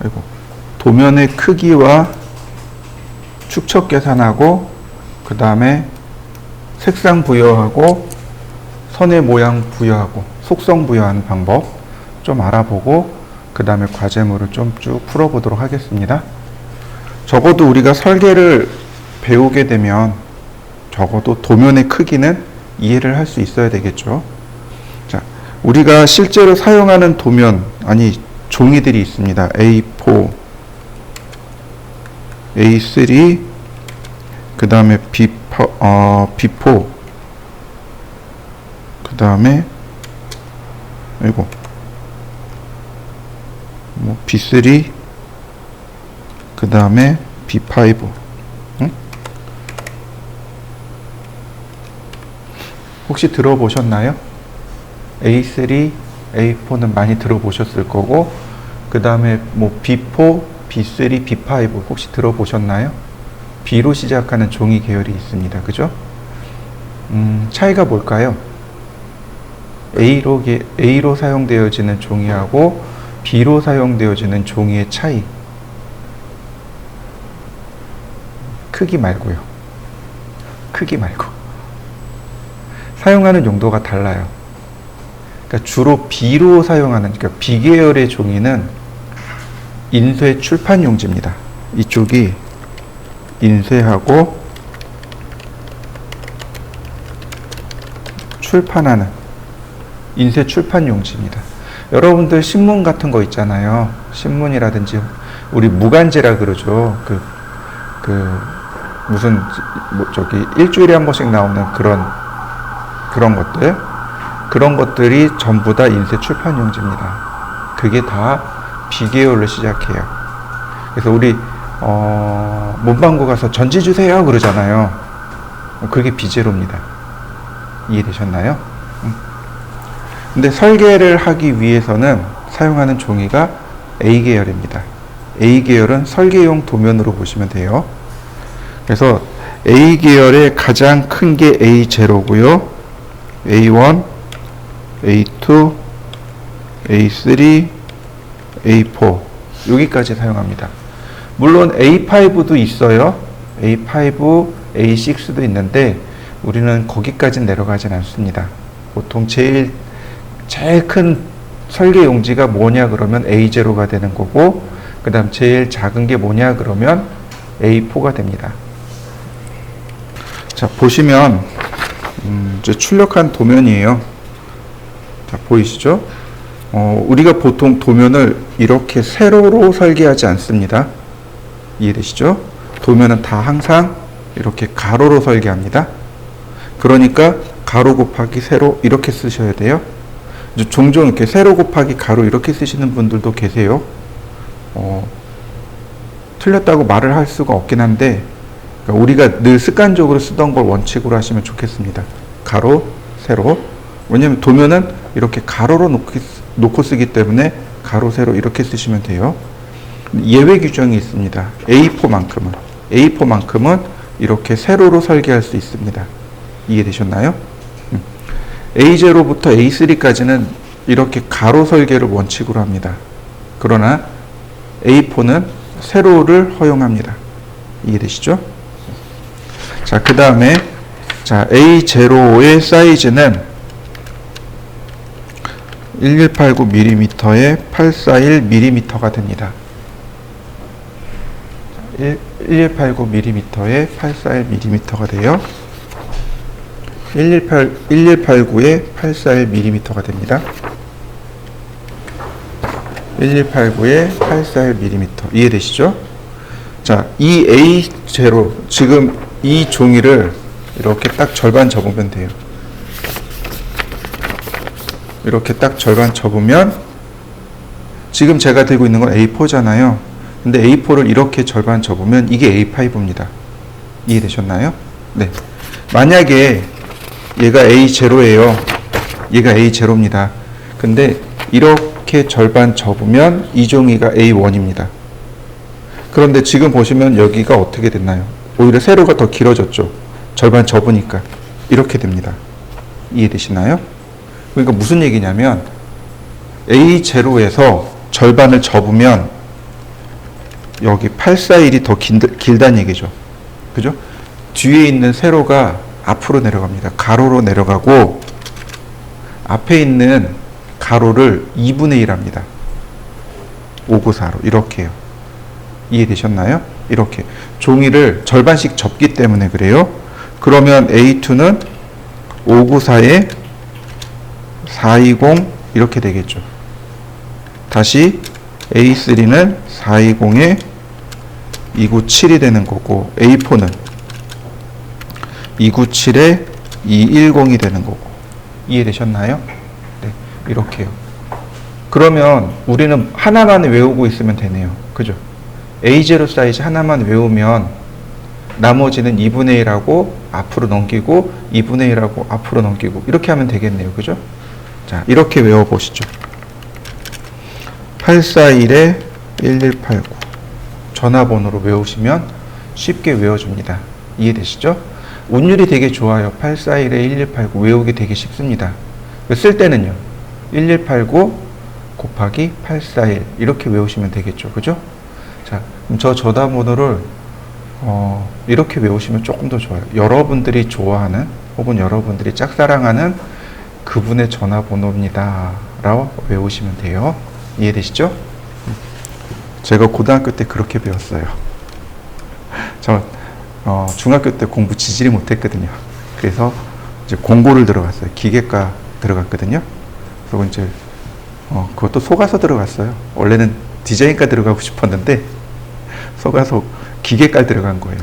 아이고, 도면의 크기와 축척 계산하고 그 다음에 색상 부여하고 선의 모양 부여하고 속성 부여하는 방법 좀 알아보고 그 다음에 과제물을 좀 쭉 풀어보도록 하겠습니다. 적어도 우리가 설계를 배우게 되면 적어도 도면의 크기는 이해를 할 수 있어야 되겠죠. 자, 우리가 실제로 사용하는 도면, 아니 종이들이 있습니다. A4, A3, 그 다음에 B4, 그 다음에 아이고 뭐 B3, 그 다음에 B5. 응? 혹시 들어보셨나요? A3, A4는 많이 들어보셨을 거고, 그 다음에 뭐 B4, B3, B5 혹시 들어보셨나요? B로 시작하는 종이 계열이 있습니다. 그죠? 차이가 뭘까요? A로 사용되어지는 종이하고 B로 사용되어지는 종이의 차이. 크기 말고요. 크기 말고. 사용하는 용도가 달라요. 그러니까 주로 B로 사용하는, 그러니까 B 계열의 종이는 인쇄 출판 용지입니다. 이쪽이 인쇄하고 출판하는 인쇄 출판 용지입니다. 여러분들 신문 같은 거 있잖아요. 신문이라든지 우리 무간지라 그러죠. 무슨 저기 일주일에 한 번씩 나오는 그런 것들이 전부 다 인쇄 출판 용지입니다. 그게 다 비계열로 시작해요. 그래서 우리 문방구 가서 전지 주세요 그러잖아요. 그게 비제로입니다. 이해되셨나요? 근데 설계를 하기 위해서는 사용하는 종이가 A 계열입니다. A 계열은 설계용 도면으로 보시면 돼요. 그래서 A 계열의 가장 큰 게 A0고요. A1, A2, A3, A4 여기까지 사용합니다. 물론 A5도 있어요. A5, A6도 있는데 우리는 거기까지는 내려가진 않습니다. 보통 제일 큰 설계 용지가 뭐냐 그러면 A0가 되는 거고, 그 다음 제일 작은 게 뭐냐 그러면 A4가 됩니다. 자, 보시면 이제 출력한 도면이에요. 자, 보이시죠? 우리가 보통 도면을 이렇게 세로로 설계하지 않습니다. 이해되시죠? 도면은 다 항상 이렇게 가로로 설계합니다. 그러니까 가로 곱하기 세로 이렇게 쓰셔야 돼요. 종종 이렇게 세로 곱하기 가로 이렇게 쓰시는 분들도 계세요. 틀렸다고 말을 할 수가 없긴 한데, 그러니까 우리가 늘 습관적으로 쓰던 걸 원칙으로 하시면 좋겠습니다. 가로, 세로. 왜냐면 도면은 이렇게 가로로 놓고 쓰기 때문에 가로, 세로 이렇게 쓰시면 돼요. 예외 규정이 있습니다. A4만큼은 이렇게 세로로 설계할 수 있습니다. 이해되셨나요? A0부터 A3까지는 이렇게 가로 설계를 원칙으로 합니다. 그러나 A4는 세로를 허용합니다. 이해되시죠? 자, 그 다음에 A0의 사이즈는 1189mm에 841mm가 됩니다. 1189mm에 841mm가 돼요. 1189에 841mm가 됩니다. 1189에 841mm. 이해되시죠? 자, 이 A0, 지금 이 종이를 이렇게 딱 절반 접으면 돼요. 이렇게 딱 절반 접으면, 지금 제가 들고 있는 건 A4잖아요. 근데 A4를 이렇게 절반 접으면 이게 A5입니다. 이해되셨나요? 네. 만약에 얘가 A0예요. 얘가 A0입니다. 근데 이렇게 절반 접으면 이 종이가 A1입니다. 그런데 지금 보시면 여기가 어떻게 됐나요? 오히려 세로가 더 길어졌죠. 절반 접으니까 이렇게 됩니다. 이해되시나요? 그러니까 무슨 얘기냐면 A0에서 절반을 접으면 여기 841이 더 길다는 얘기죠. 그죠? 뒤에 있는 세로가 앞으로 내려갑니다. 가로로 내려가고 앞에 있는 가로를 2분의 1 합니다. 594로 이렇게요. 이해되셨나요? 이렇게 종이를 절반씩 접기 때문에 그래요. 그러면 A2는 594에 420 이렇게 되겠죠. 다시 A3는 420에 297이 되는 거고 A4는 297에 210이 되는 거고. 이해되셨나요? 네, 이렇게요. 그러면 우리는 하나만 외우고 있으면 되네요. 그죠? A0 사이즈 하나만 외우면 나머지는 2분의 1하고 앞으로 넘기고 2분의 1하고 앞으로 넘기고 이렇게 하면 되겠네요. 그죠? 자, 이렇게 외워보시죠. 841에 1189 전화번호로 외우시면 쉽게 외워줍니다. 이해되시죠? 운율이 되게 좋아요. 841에 1189 외우기 되게 쉽습니다. 쓸 때는요. 1189 곱하기 841 이렇게 외우시면 되겠죠. 그죠? 자, 그럼 저 전화번호를 이렇게 외우시면 조금 더 좋아요. 여러분들이 좋아하는 혹은 여러분들이 짝사랑하는 그분의 전화번호입니다. 라고 외우시면 돼요. 이해되시죠? 제가 고등학교 때 그렇게 배웠어요. 저 중학교 때 공부 지질이 못했거든요. 그래서 이제 공고를 들어갔어요. 기계과 들어갔거든요. 그리고 이제 그것도 속아서 들어갔어요. 원래는 디자인과 들어가고 싶었는데 속아서 기계과 들어간 거예요.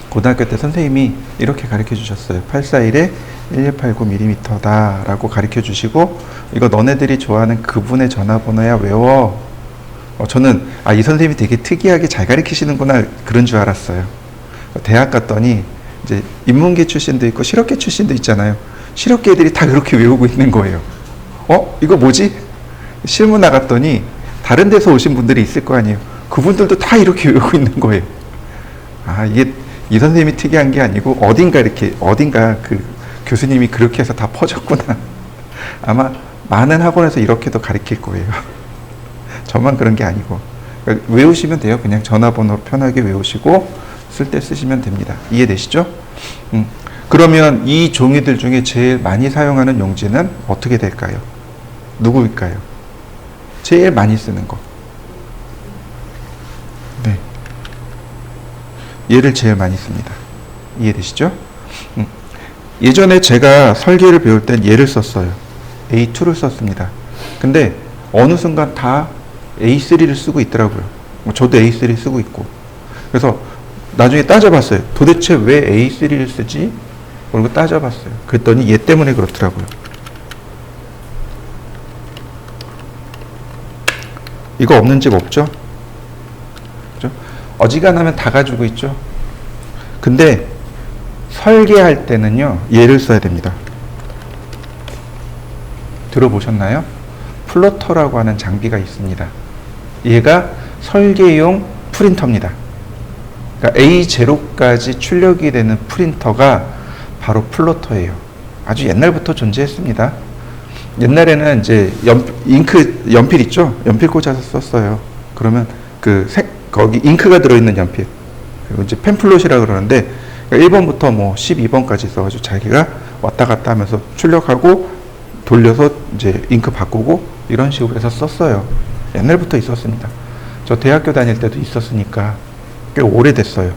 고등학교 때 선생님이 이렇게 가르쳐 주셨어요. 841에 1189mm 라고 가르쳐 주시고 이거 너네들이 좋아하는 그분의 전화번호야 외워. 저는 이 선생님이 되게 특이하게 잘 가르치시는구나 그런 줄 알았어요. 대학 갔더니 이제 인문계 출신도 있고 실업계 출신도 있잖아요. 실업계 애들이 다 그렇게 외우고 있는 거예요. 이거 뭐지? 실무 나갔더니 다른 데서 오신 분들이 있을 거 아니에요. 그분들도 다 이렇게 외우고 있는 거예요. 이게 이 선생님이 특이한 게 아니고 어딘가 그 교수님이 그렇게 해서 다 퍼졌구나. 아마 많은 학원에서 이렇게도 가르칠 거예요. 저만 그런 게 아니고. 그러니까 외우시면 돼요. 그냥 전화번호 편하게 외우시고 쓸 때 쓰시면 됩니다. 이해되시죠? 그러면 이 종이들 중에 제일 많이 사용하는 용지는 어떻게 될까요? 누구일까요? 제일 많이 쓰는 거. 네. 얘를 제일 많이 씁니다. 이해되시죠? 예전에 제가 설계를 배울 땐 얘를 썼어요. A2를 썼습니다. 근데 어느 순간 다 A3를 쓰고 있더라고요. 저도 A3 쓰고 있고. 그래서 나중에 따져봤어요. 도대체 왜 A3를 쓰지? 그리고 따져봤어요. 그랬더니 얘 때문에 그렇더라고요. 이거 없는 집 없죠? 그죠? 어지간하면 다 가지고 있죠? 근데 설계할 때는요, 얘를 써야 됩니다. 들어보셨나요? 플로터라고 하는 장비가 있습니다. 얘가 설계용 프린터입니다. 그러니까 A0까지 출력이 되는 프린터가 바로 플로터예요. 아주 옛날부터 존재했습니다. 옛날에는 이제 연필 있죠? 연필 꽂아서 썼어요. 그러면 거기 잉크가 들어있는 연필. 그리고 이제 펜플롯이라고 그러는데, 1번부터 뭐 12번까지 있어가지고 자기가 왔다 갔다 하면서 출력하고 돌려서 이제 잉크 바꾸고 이런 식으로 해서 썼어요. 옛날부터 있었습니다. 저 대학교 다닐 때도 있었으니까 꽤 오래됐어요.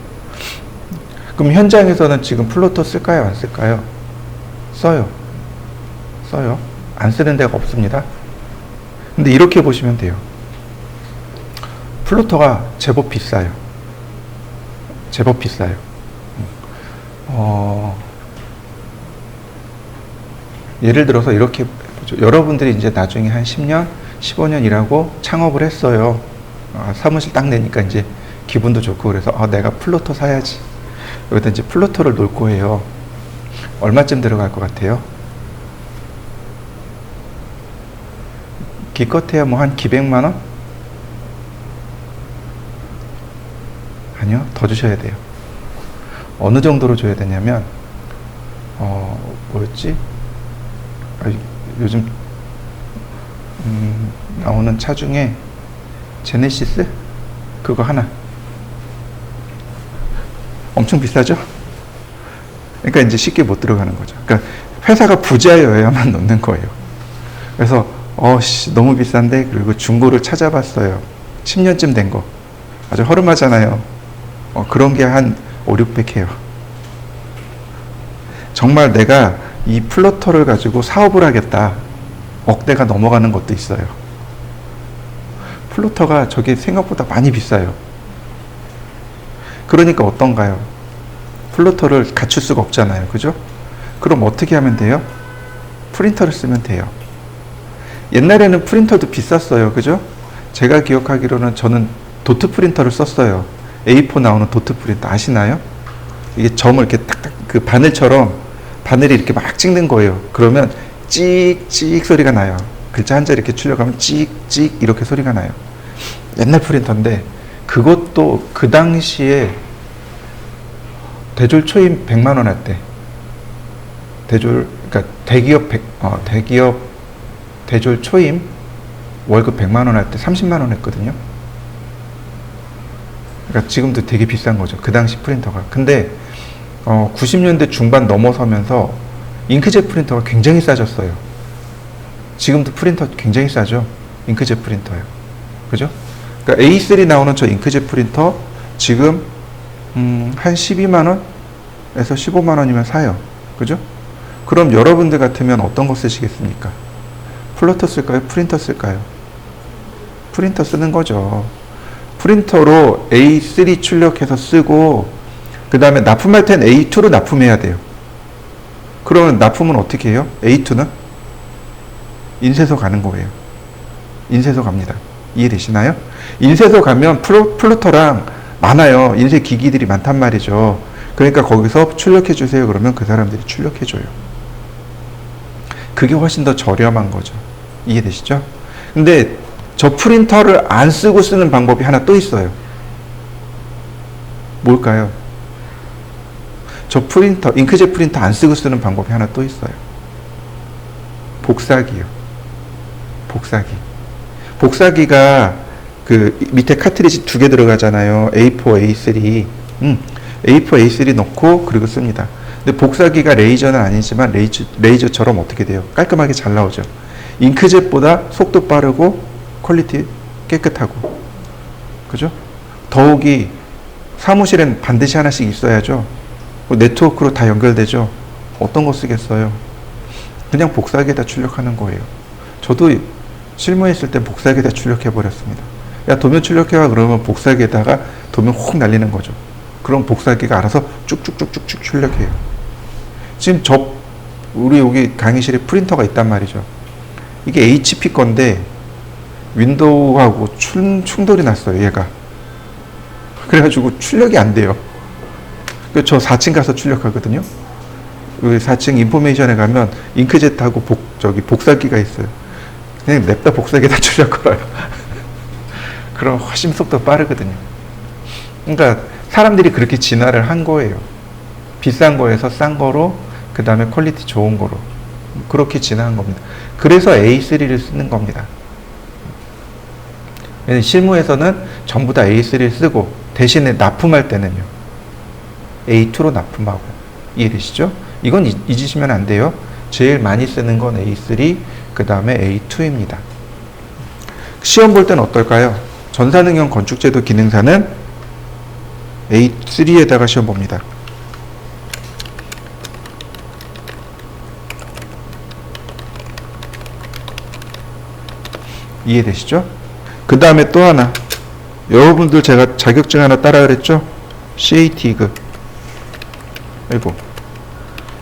그럼 현장에서는 지금 플로터 쓸까요? 안 쓸까요? 써요. 안 쓰는 데가 없습니다. 근데 이렇게 보시면 돼요. 플로터가 제법 비싸요. 예를 들어서 이렇게 보죠. 여러분들이 이제 나중에 한 10년, 15년 일하고 창업을 했어요. 사무실 딱 내니까 이제 기분도 좋고 그래서 내가 플로터 사야지. 여기다 이제 플로터를 놓을 거예요. 얼마쯤 들어갈 것 같아요? 기껏해야 뭐 한 기백만 원? 아니요, 더 주셔야 돼요. 어느 정도로 줘야 되냐면, 뭐였지? 요즘 나오는 차 중에 제네시스? 그거 하나. 엄청 비싸죠? 그러니까 이제 쉽게 못 들어가는 거죠. 그러니까 회사가 부자여야만 넣는 거예요. 그래서 너무 비싼데, 그리고 중고를 찾아봤어요. 10년쯤 된 거. 아주 허름하잖아요. 그런 게 한 5, 600 해요. 정말 내가 이 플로터를 가지고 사업을 하겠다. 억대가 넘어가는 것도 있어요. 플로터가 저게 생각보다 많이 비싸요. 그러니까 어떤가요? 플로터를 갖출 수가 없잖아요. 그죠? 그럼 어떻게 하면 돼요? 프린터를 쓰면 돼요. 옛날에는 프린터도 비쌌어요. 그죠? 제가 기억하기로는 저는 도트 프린터를 썼어요. A4 나오는 도트 프린터 아시나요? 이게 점을 이렇게 딱딱 그 바늘처럼 바늘이 이렇게 막 찍는 거예요. 그러면 찍찍 소리가 나요. 글자 한 자 이렇게 출력하면 찍찍 이렇게 소리가 나요. 옛날 프린터인데 그것도 그 당시에 대졸 초임 100만 원 할 때 그러니까 대기업 대졸 초임 월급 100만 원 할 때 30만 원 했거든요. 그러니까 지금도 되게 비싼 거죠. 그 당시 프린터가. 근데 90년대 중반 넘어서면서 잉크젯 프린터가 굉장히 싸졌어요. 지금도 프린터 굉장히 싸죠. 잉크젯 프린터요. 그죠? 그러니까 A3 나오는 저 잉크젯 프린터 지금 한 12만 원에서 15만 원이면 사요. 그죠? 그럼 여러분들 같으면 어떤 거 쓰시겠습니까? 플로터 쓸까요? 프린터 쓸까요? 프린터 쓰는 거죠. 프린터로 A3 출력해서 쓰고 그 다음에 납품할 땐 A2로 납품해야 돼요. 그러면 납품은 어떻게 해요? A2는 인쇄소 가는 거예요. 인쇄소 갑니다. 이해되시나요? 인쇄소 가면 플로터랑 많아요. 인쇄 기기들이 많단 말이죠. 그러니까 거기서 출력해 주세요. 그러면 그 사람들이 출력해 줘요. 그게 훨씬 더 저렴한 거죠. 이해되시죠? 근데 저 프린터를 안 쓰고 쓰는 방법이 하나 또 있어요. 뭘까요? 저 프린터, 잉크젯 프린터 안 쓰고 쓰는 방법이 하나 또 있어요. 복사기요. 복사기. 복사기가 그 밑에 카트리지 2개 들어가잖아요. A4, A3. A4, A3 넣고 그리고 씁니다. 근데 복사기가 레이저는 아니지만 레이저처럼 어떻게 돼요? 깔끔하게 잘 나오죠. 잉크젯보다 속도 빠르고 퀄리티 깨끗하고. 그죠? 더욱이 사무실엔 반드시 하나씩 있어야죠. 네트워크로 다 연결되죠. 어떤 거 쓰겠어요? 그냥 복사기에다 출력하는 거예요. 저도 실무에 있을 때 복사기에다 출력해 버렸습니다. 야, 도면 출력해와 그러면 복사기에다가 도면 혹 날리는 거죠. 그럼 복사기가 알아서 쭉쭉쭉쭉쭉 출력해요. 지금 우리 여기 강의실에 프린터가 있단 말이죠. 이게 HP 건데 윈도우하고 충돌이 났어요. 얘가. 그래가지고 출력이 안 돼요. 저 4층 가서 출력하거든요. 4층 인포메이션에 가면 잉크젯하고 복사기가 있어요. 그냥 냅다 복사기에다 출력 걸어요. 그럼 훨씬 속도 빠르거든요. 그러니까 사람들이 그렇게 진화를 한 거예요. 비싼 거에서 싼 거로, 그 다음에 퀄리티 좋은 거로. 그렇게 진화한 겁니다. 그래서 A3를 쓰는 겁니다. 실무에서는 전부 다 A3를 쓰고, 대신에 납품할 때는요, A2로 납품하고. 이해되시죠? 이건 잊으시면 안 돼요. 제일 많이 쓰는 건 A3, 그 다음에 A2입니다. 시험 볼 때는 어떨까요? 전산응용 건축제도 기능사는 A3에다가 시험 봅니다. 이해되시죠? 그 다음에 또 하나. 여러분들 제가 자격증 하나 따라 그랬죠? CAT 2급. 아이고.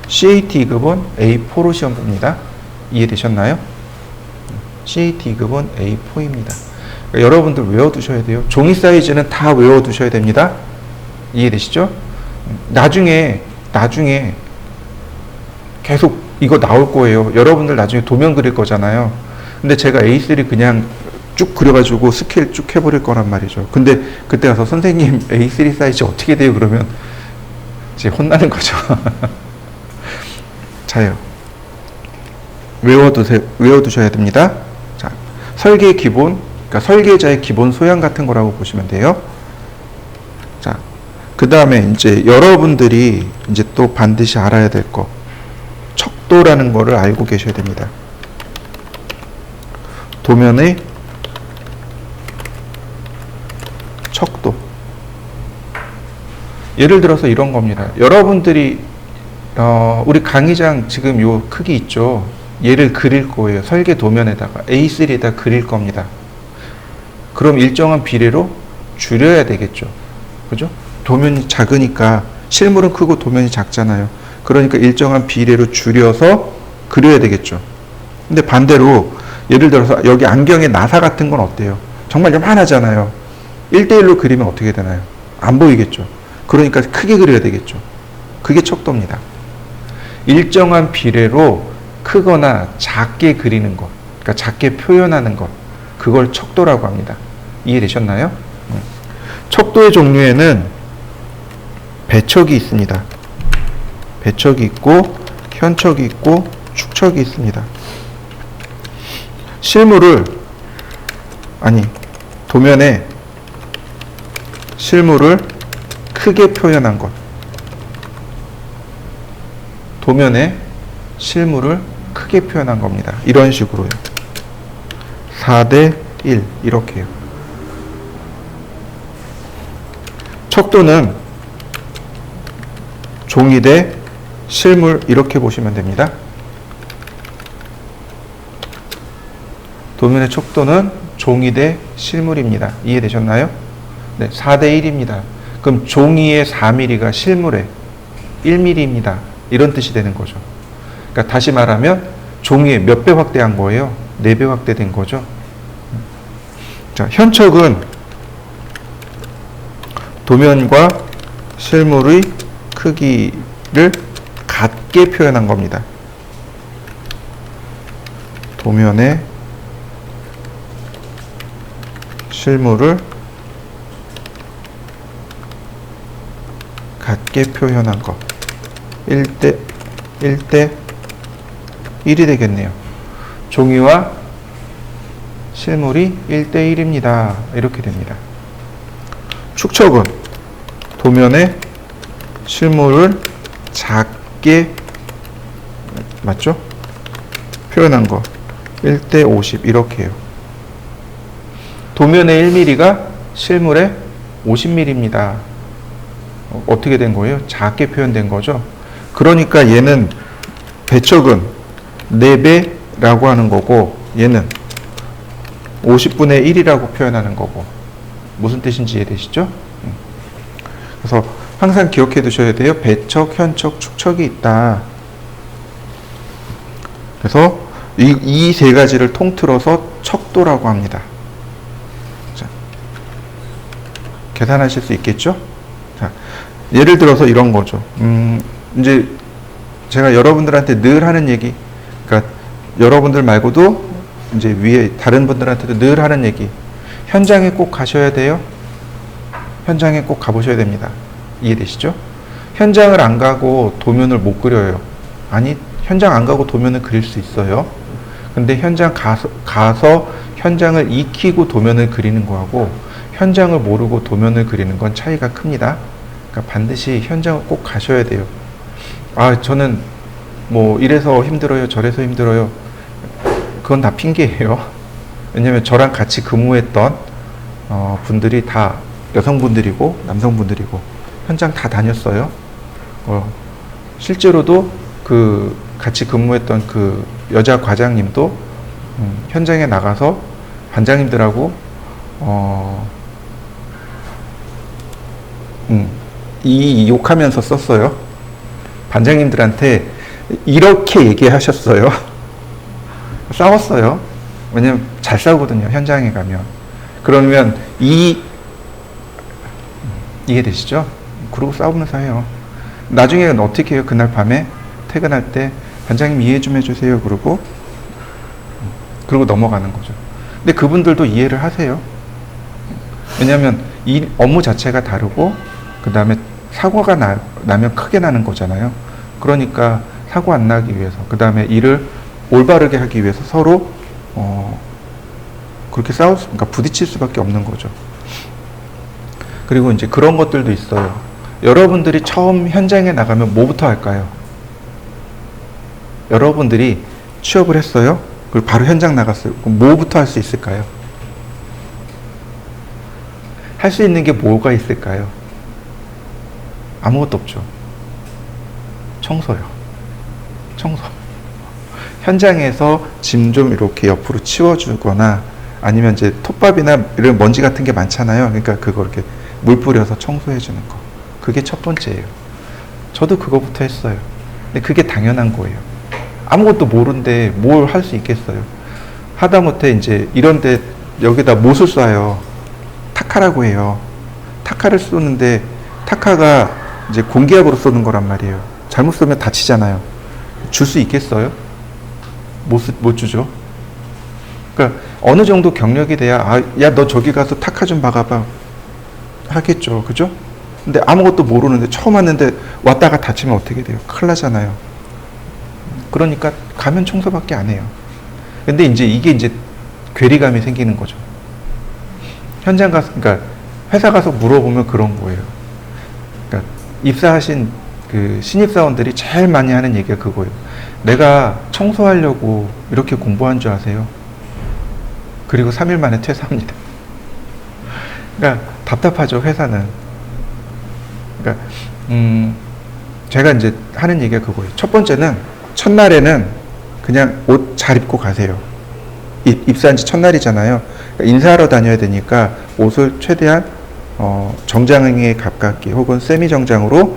CAT 2급은 A4로 시험 봅니다. 이해되셨나요? CAT 2급은 A4입니다. 그러니까 여러분들 외워두셔야 돼요. 종이 사이즈는 다 외워두셔야 됩니다. 이해되시죠? 나중에 계속 이거 나올 거예요. 여러분들 나중에 도면 그릴 거잖아요. 근데 제가 A3 그냥 쭉 그려가지고 스케일 쭉 해버릴 거란 말이죠. 근데 그때 가서 선생님 A3 사이즈 어떻게 돼요? 그러면 이제 혼나는 거죠. 자요. 외워두셔야 됩니다. 자, 설계 기본, 그러니까 설계자의 기본 소양 같은 거라고 보시면 돼요. 자, 그 다음에 이제 여러분들이 이제 또 반드시 알아야 될 거, 척도라는 거를 알고 계셔야 됩니다. 도면의 척도. 예를 들어서 이런 겁니다. 여러분들이 우리 강의장 지금 요 크기 있죠? 얘를 그릴 거예요. 설계 도면에다가 A3에다 그릴 겁니다. 그럼 일정한 비례로 줄여야 되겠죠. 그죠? 도면이 작으니까 실물은 크고 도면이 작잖아요. 그러니까 일정한 비례로 줄여서 그려야 되겠죠. 근데 반대로 예를 들어서 여기 안경의 나사 같은 건 어때요? 정말 요만하잖아요. 1대1로 그리면 어떻게 되나요? 안 보이겠죠. 그러니까 크게 그려야 되겠죠. 그게 척도입니다. 일정한 비례로 크거나 작게 그리는 것, 그러니까 작게 표현하는 것, 그걸 척도라고 합니다. 이해되셨나요? 척도의 종류에는 배척이 있습니다. 배척이 있고 현척이 있고 축척이 있습니다. 도면에 실물을 크게 표현한 것, 도면에 실물을 크게 표현한 겁니다. 이런 식으로요. 4대 1 이렇게요. 척도는 종이 대 실물 이렇게 보시면 됩니다. 도면의 척도는 종이 대 실물입니다. 이해되셨나요? 네, 4대 1입니다. 그럼 종이의 4mm가 실물의 1mm입니다. 이런 뜻이 되는 거죠. 그러니까 다시 말하면 종이의 몇 배 확대한 거예요? 4배 확대된 거죠. 자, 현척은 도면과 실물의 크기를 같게 표현한 겁니다. 도면의 실물을 같게 표현한 것. 1대 1이 되겠네요. 종이와 실물이 1대 1입니다. 이렇게 됩니다. 축척은 도면에 실물을 작게, 맞죠? 표현한 거. 1대 50 이렇게 해요. 도면의 1mm가 실물의 50mm입니다. 어떻게 된 거예요? 작게 표현된 거죠. 그러니까 얘는 배척은 4배라고 하는 거고 얘는 50분의 1이라고 표현하는 거고 무슨 뜻인지 이해되시죠? 그래서 항상 기억해 두셔야 돼요. 배척, 현척, 축척이 있다. 그래서 이 세 가지를 통틀어서 척도라고 합니다. 자, 계산하실 수 있겠죠? 자, 예를 들어서 이런 거죠. 이제 제가 여러분들한테 늘 하는 얘기, 그러니까 여러분들 말고도 이제 위에 다른 분들한테도 늘 하는 얘기, 현장에 꼭 가셔야 돼요. 현장에 꼭 가보셔야 됩니다. 이해되시죠? 현장을 안 가고 도면을 못 그려요. 아니, 현장 안 가고 도면을 그릴 수 있어요. 근데 현장 가서 현장을 익히고 도면을 그리는 거하고 현장을 모르고 도면을 그리는 건 차이가 큽니다. 그러니까 반드시 현장을 꼭 가셔야 돼요. 아, 저는 뭐 이래서 힘들어요, 저래서 힘들어요. 그건 다 핑계예요. 왜냐면 저랑 같이 근무했던 분들이 다 여성분들이고 남성분들이고 현장 다 다녔어요. 실제로도 그 같이 근무했던 그 여자 과장님도 현장에 나가서 반장님들하고 이 욕하면서 썼어요. 반장님들한테 이렇게 얘기하셨어요. 싸웠어요. 왜냐면 잘 싸우거든요, 현장에 가면. 그러면 이해되시죠? 그러고 싸우면서 해요. 나중에는 어떻게 해요? 그날 밤에 퇴근할 때 반장님 이해 좀 해주세요. 그러고 넘어가는 거죠. 근데 그분들도 이해를 하세요. 왜냐하면 이 업무 자체가 다르고 그 다음에 사고가 나면 크게 나는 거잖아요. 그러니까 사고 안 나기 위해서, 그 다음에 일을 올바르게 하기 위해서 서로 그렇게 그러니까 부딪힐 수밖에 없는 거죠. 그리고 이제 그런 것들도 있어요. 여러분들이 처음 현장에 나가면 뭐부터 할까요? 여러분들이 취업을 했어요. 그리고 바로 현장 나갔어요. 그럼 뭐부터 할 수 있을까요? 할 수 있는 게 뭐가 있을까요? 아무것도 없죠. 청소요. 청소. 현장에서 짐 좀 이렇게 옆으로 치워주거나 아니면 이제 톱밥이나 이런 먼지 같은 게 많잖아요. 그러니까 그거 이렇게 물 뿌려서 청소해주는 거. 그게 첫 번째예요. 저도 그거부터 했어요. 근데 그게 당연한 거예요. 아무것도 모르는데 뭘 할 수 있겠어요. 하다못해 이제 이런데 여기다 못을 쏴요. 타카라고 해요. 타카를 쏘는데 타카가 이제 공기압으로 쏘는 거란 말이에요. 잘못 쏘면 다치잖아요. 줄 수 있겠어요? 못 주죠. 그러니까 어느 정도 경력이 돼야 야 너 저기 가서 타카 좀 박아봐 하겠죠. 그죠? 근데 아무것도 모르는데 처음 왔는데 왔다가 다치면 어떻게 돼요? 큰일 나잖아요. 그러니까 가면 청소밖에 안 해요. 근데 이제 이게 이제 괴리감이 생기는 거죠. 현장 가서, 그러니까 회사 가서 물어보면 그런 거예요. 그러니까 입사하신 그 신입사원들이 제일 많이 하는 얘기가 그거예요. 내가 청소하려고 이렇게 공부한 줄 아세요? 그리고 3일 만에 퇴사합니다. 그러니까 답답하죠, 회사는. 그러니까 제가 이제 하는 얘기가 그거예요. 첫 번째는 첫날에는 그냥 옷 잘 입고 가세요. 입사한 지 첫날이잖아요. 그러니까 인사하러 다녀야 되니까 옷을 최대한 정장에 가깝게 혹은 세미 정장으로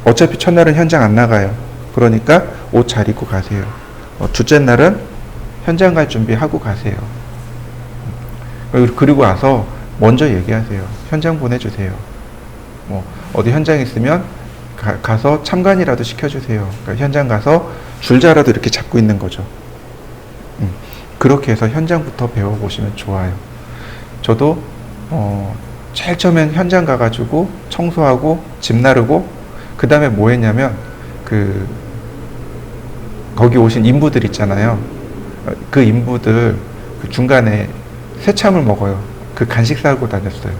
어차피 첫날은 현장 안 나가요. 그러니까 옷 잘 입고 가세요. 둘째 날은 현장 갈 준비하고 가세요. 그리고 와서 먼저 얘기하세요. 현장 보내주세요. 뭐 어디 현장에 있으면 가서 참관이라도 시켜주세요. 그러니까 현장 가서 줄자라도 이렇게 잡고 있는 거죠. 그렇게 해서 현장부터 배워보시면 좋아요. 저도 제일 처음엔 현장 가가지고 청소하고 짐 나르고 그 다음에 뭐 했냐면 거기 오신 인부들 있잖아요. 그 인부들 그 중간에 새참을 먹어요. 그 간식 싸고 다녔어요.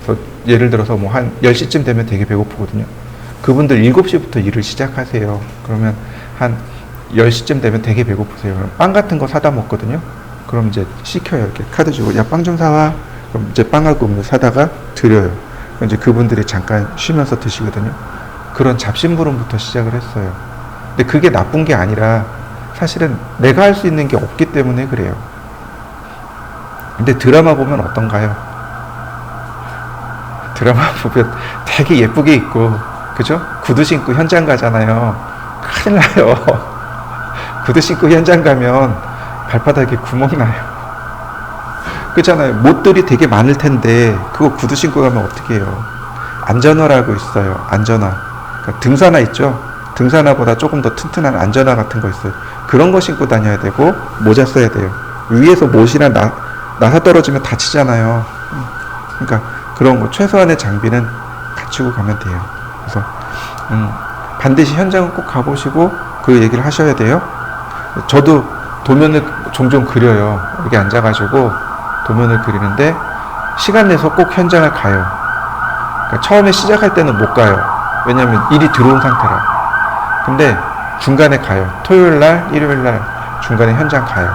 그래서 예를 들어서 뭐 한 10시쯤 되면 되게 배고프거든요. 그분들 7시부터 일을 시작하세요. 그러면 한 10시쯤 되면 되게 배고프세요. 그럼 빵 같은 거 사다 먹거든요. 그럼 이제 시켜요. 이렇게 카드 주고, 야, 빵 좀 사와. 그럼 이제 빵하고 음료 사다가 드려요. 그럼 이제 그분들이 잠깐 쉬면서 드시거든요. 그런 잡심부름부터 시작을 했어요. 근데 그게 나쁜 게 아니라 사실은 내가 할 수 있는 게 없기 때문에 그래요. 근데 드라마 보면 어떤가요? 드라마 보면 되게 예쁘게 입고, 그죠? 구두 신고 현장 가잖아요. 큰일 나요. 구두 신고 현장 가면 발바닥에 구멍 나요. 그렇잖아요. 못들이 되게 많을 텐데 그거 구두 신고 가면 어떻게 해요? 안전화라고 있어요. 안전화. 그러니까 등산화 있죠? 등산화보다 조금 더 튼튼한 안전화 같은 거 있어요. 그런 거 신고 다녀야 되고 모자 써야 돼요. 위에서 못이나 나사 떨어지면 다치잖아요. 그러니까 그런 거 최소한의 장비는 갖추고 가면 돼요. 그래서 반드시 현장은 꼭 가보시고 그 얘기를 하셔야 돼요. 저도 도면을 종종 그려요. 여기 앉아가지고 도면을 그리는데 시간 내서 꼭 현장을 가요. 그러니까 처음에 시작할 때는 못 가요. 왜냐하면 일이 들어온 상태라. 근데 중간에 가요. 토요일 날, 일요일 날 중간에 현장 가요.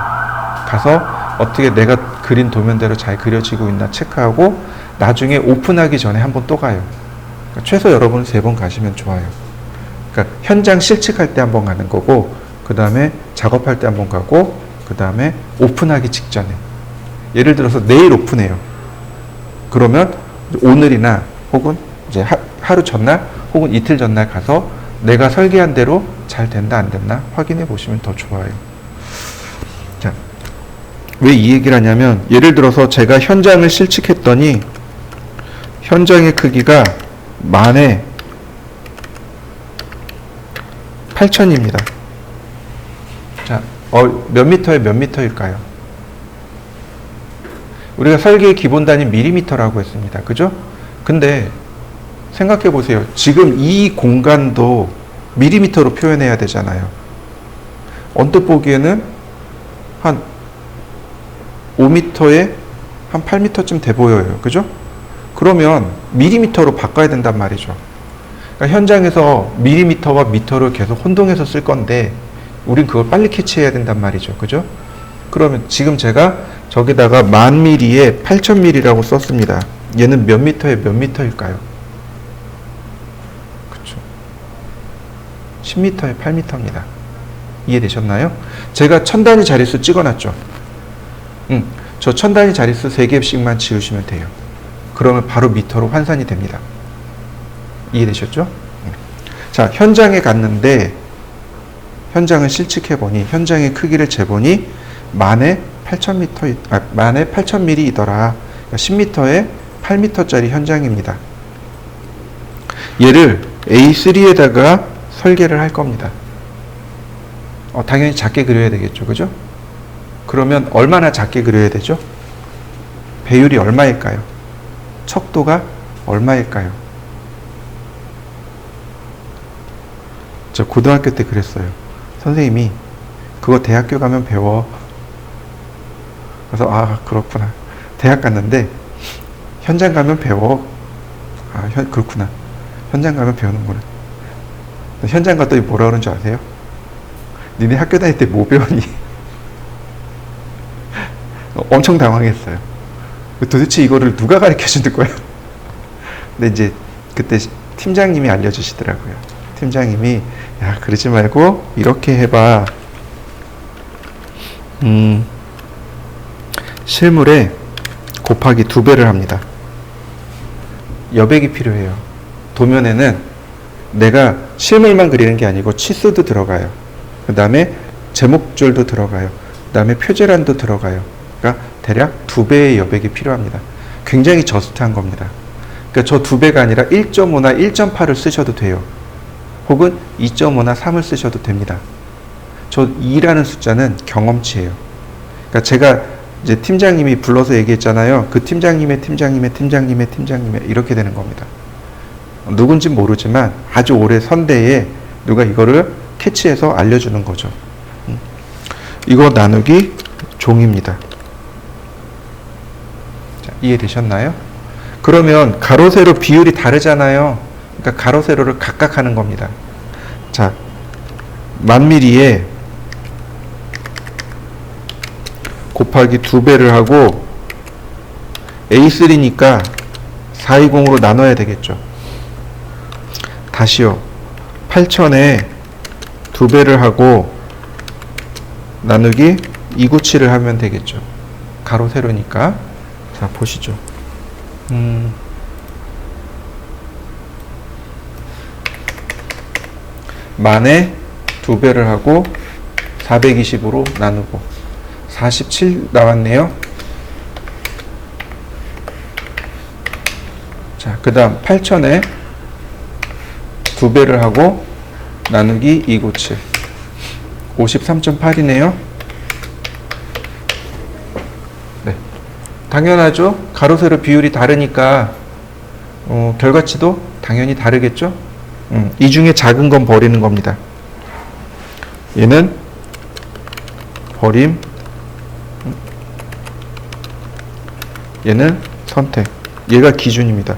가서 어떻게 내가 그린 도면대로 잘 그려지고 있나 체크하고 나중에 오픈하기 전에 한번 또 가요. 그러니까 최소 여러분은 3번 가시면 좋아요. 그러니까 현장 실측할 때 한번 가는 거고, 그 다음에 작업할 때 한번 가고, 그 다음에 오픈하기 직전에. 예를 들어서 내일 오픈해요. 그러면 오늘이나 혹은 이제 하루 전날 혹은 이틀 전날 가서 내가 설계한 대로 잘 된다 안 됐나 확인해 보시면 더 좋아요. 자, 왜 이 얘기를 하냐면 예를 들어서 제가 현장을 실측했더니 현장의 크기가 만에 8,000입니다. 자, 몇 미터에 몇 미터일까요? 우리가 설계의 기본 단위 밀리미터라고 했습니다. 그죠? 근데 생각해 보세요. 지금 이 공간도 밀리미터로 표현해야 되잖아요. 언뜻 보기에는 한 5m에 한 8m쯤 돼 보여요. 그죠? 그러면 밀리미터로 바꿔야 된단 말이죠. 그러니까 현장에서 밀리미터와 미터를 계속 혼동해서 쓸 건데 우린 그걸 빨리 캐치해야 된단 말이죠. 그죠? 그러면 지금 제가 저기다가 10,000mm에 8,000mm라고 썼습니다. 얘는 몇 미터에 몇 미터일까요? 그렇죠. 10m에 8m입니다. 이해되셨나요? 제가 1000단위 자릿수 찍어놨죠. 저 1000단위 자릿수 3개씩만 지우시면 돼요. 그러면 바로 미터로 환산이 됩니다. 이해되셨죠? 자, 현장에 갔는데 현장을 실측해보니 현장의 크기를 재보니 만에 8,000mm이더라. 그러니까 10m에 8m짜리 현장입니다. 얘를 A3에다가 설계를 할 겁니다. 당연히 작게 그려야 되겠죠. 그죠? 그러면 얼마나 작게 그려야 되죠? 배율이 얼마일까요? 척도가 얼마일까요? 저 고등학교 때 그랬어요. 선생님이 그거 대학교 가면 배워. 그래서 그렇구나. 대학 갔는데 현장 가면 배워. 그렇구나. 현장 가면 배우는구나. 현장 갔더니 뭐라 그러는 줄 아세요? 니네 학교 다닐 때 뭐 배웠니? 엄청 당황했어요. 도대체 이거를 누가 가르쳐 주는 거야? 근데 이제 그때 팀장님이 알려주시더라고요. 팀장님이 야, 그러지 말고 이렇게 해봐. 실물에 곱하기 2배를 합니다. 여백이 필요해요. 도면에는 내가 실물만 그리는 게 아니고 치수도 들어가요. 그 다음에 제목줄도 들어가요. 그 다음에 표제란도 들어가요. 그러니까 대략 2배의 여백이 필요합니다. 굉장히 저스트한 겁니다. 그러니까 저 2배가 아니라 1.5나 1.8을 쓰셔도 돼요. 혹은 2.5나 3을 쓰셔도 됩니다. 저 2라는 숫자는 경험치예요. 그러니까 제가 이제 팀장님이 불러서 얘기했잖아요. 그 팀장님의 이렇게 되는 겁니다. 누군지 모르지만 아주 오래 선대에 누가 이거를 캐치해서 알려주는 거죠. 이거 나누기 종입니다. 자, 이해되셨나요? 그러면 가로 세로 비율이 다르잖아요. 그러니까 가로 세로를 각각 하는 겁니다. 자, 10,000mm에 곱하기 2배를 하고 A3니까 420으로 나눠야 되겠죠. 다시요. 8,000에 2배를 하고 나누기 297을 하면 되겠죠. 가로 세로니까. 자, 보시죠. 만에 2배를 하고 420으로 나누고 47 나왔네요. 자, 그 다음 8,000에 2배를 하고 나누기 297 53.8이네요. 네, 당연하죠. 가로 세로 비율이 다르니까 결과치도 당연히 다르겠죠. 이 중에 작은 건 버리는 겁니다. 얘는 버림, 얘는 선택. 얘가 기준입니다.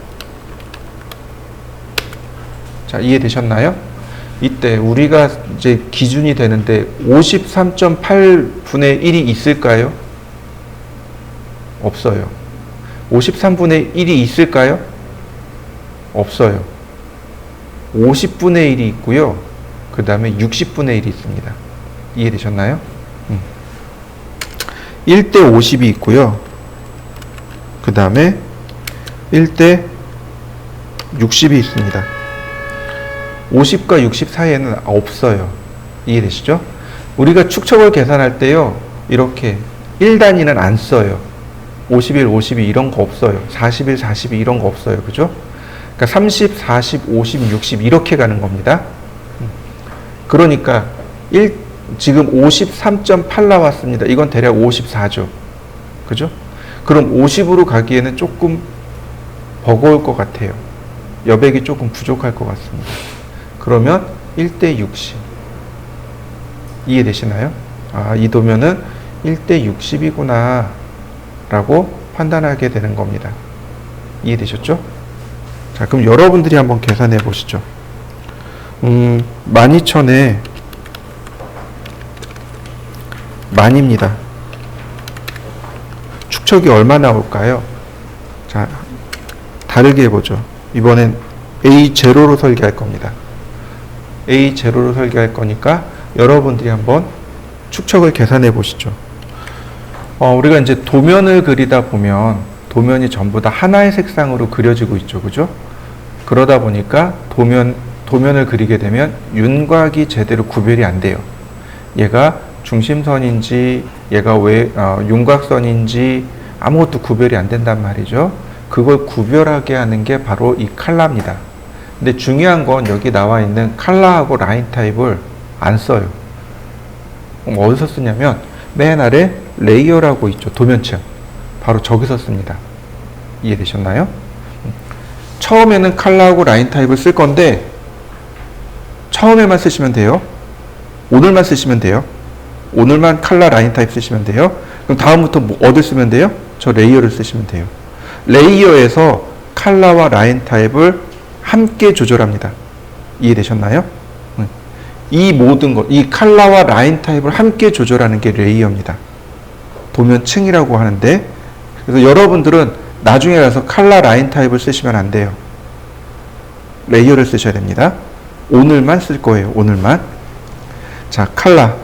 자, 이해되셨나요? 이때 우리가 이제 기준이 되는데 53.8분의 1이 있을까요? 없어요. 53분의 1이 있을까요? 없어요. 50분의 1이 있고요. 그 다음에 60분의 1이 있습니다. 이해되셨나요? 1대 50이 있고요. 그 다음에 1대 60이 있습니다. 50과 60 사이에는 없어요. 이해되시죠? 우리가 축척을 계산할 때요, 이렇게 1단위는 안 써요. 51, 52 이런 거 없어요. 41, 42 이런 거 없어요. 그죠? 그러니까 30, 40, 50, 60 이렇게 가는 겁니다. 그러니까 지금 53.8 나왔습니다. 이건 대략 54죠. 그죠? 그럼 50으로 가기에는 조금 버거울 것 같아요. 여백이 조금 부족할 것 같습니다. 그러면 1대 60. 이해되시나요? 이 도면은 1대 60이구나 라고 판단하게 되는 겁니다. 이해되셨죠? 자, 그럼 여러분들이 한번 계산해 보시죠. 12,000에 만입니다. 축척이 얼마 나올까요? 자, 다르게 해보죠. 이번엔 A0로 설계할 겁니다. A0로 설계할 거니까 여러분들이 한번 축척을 계산해 보시죠. 우리가 이제 도면을 그리다 보면 도면이 전부 다 하나의 색상으로 그려지고 있죠. 그죠? 그러다 보니까 도면을 그리게 되면 윤곽이 제대로 구별이 안 돼요. 얘가 중심선인지 얘가 윤곽선인지 아무것도 구별이 안 된단 말이죠. 그걸 구별하게 하는 게 바로 이 칼라입니다. 근데 중요한 건 여기 나와 있는 칼라하고 라인 타입을 안 써요. 어디서 쓰냐면 맨 아래 레이어라고 있죠. 도면층. 바로 저기서 씁니다. 이해되셨나요? 처음에는 칼라하고 라인 타입을 쓸 건데 처음에만 쓰시면 돼요. 오늘만 쓰시면 돼요. 오늘만 칼라 라인 타입 쓰시면 돼요. 그럼 다음부터 어딜 쓰면 돼요? 저 레이어를 쓰시면 돼요. 레이어에서 칼라와 라인 타입을 함께 조절합니다. 이해되셨나요? 이 모든 것, 이 칼라와 라인 타입을 함께 조절하는 게 레이어입니다. 도면층이라고 하는데, 그래서 여러분들은 나중에 가서 칼라 라인 타입을 쓰시면 안 돼요. 레이어를 쓰셔야 됩니다. 오늘만 쓸 거예요. 오늘만. 자, 칼라.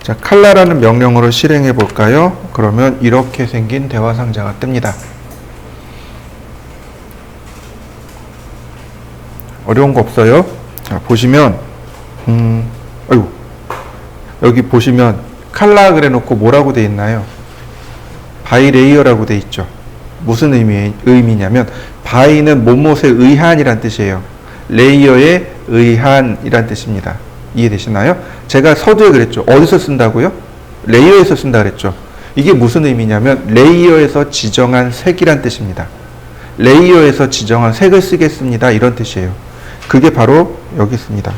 자, 칼라라는 명령어를 실행해 볼까요? 그러면 이렇게 생긴 대화 상자가 뜹니다. 어려운 거 없어요? 자, 보시면, 아이고. 여기 보시면, 칼라 그래 놓고 뭐라고 돼 있나요? 바이 레이어라고 돼 있죠. 무슨 의미냐면, 바이는 뭐뭇에 의한이란 뜻이에요. 레이어에 의한이란 뜻입니다. 이해되시나요? 제가 서두에 그랬죠. 어디서 쓴다고요? 레이어에서 쓴다 그랬죠. 이게 무슨 의미냐면, 레이어에서 지정한 색이란 뜻입니다. 레이어에서 지정한 색을 쓰겠습니다. 이런 뜻이에요. 그게 바로 여기 있습니다.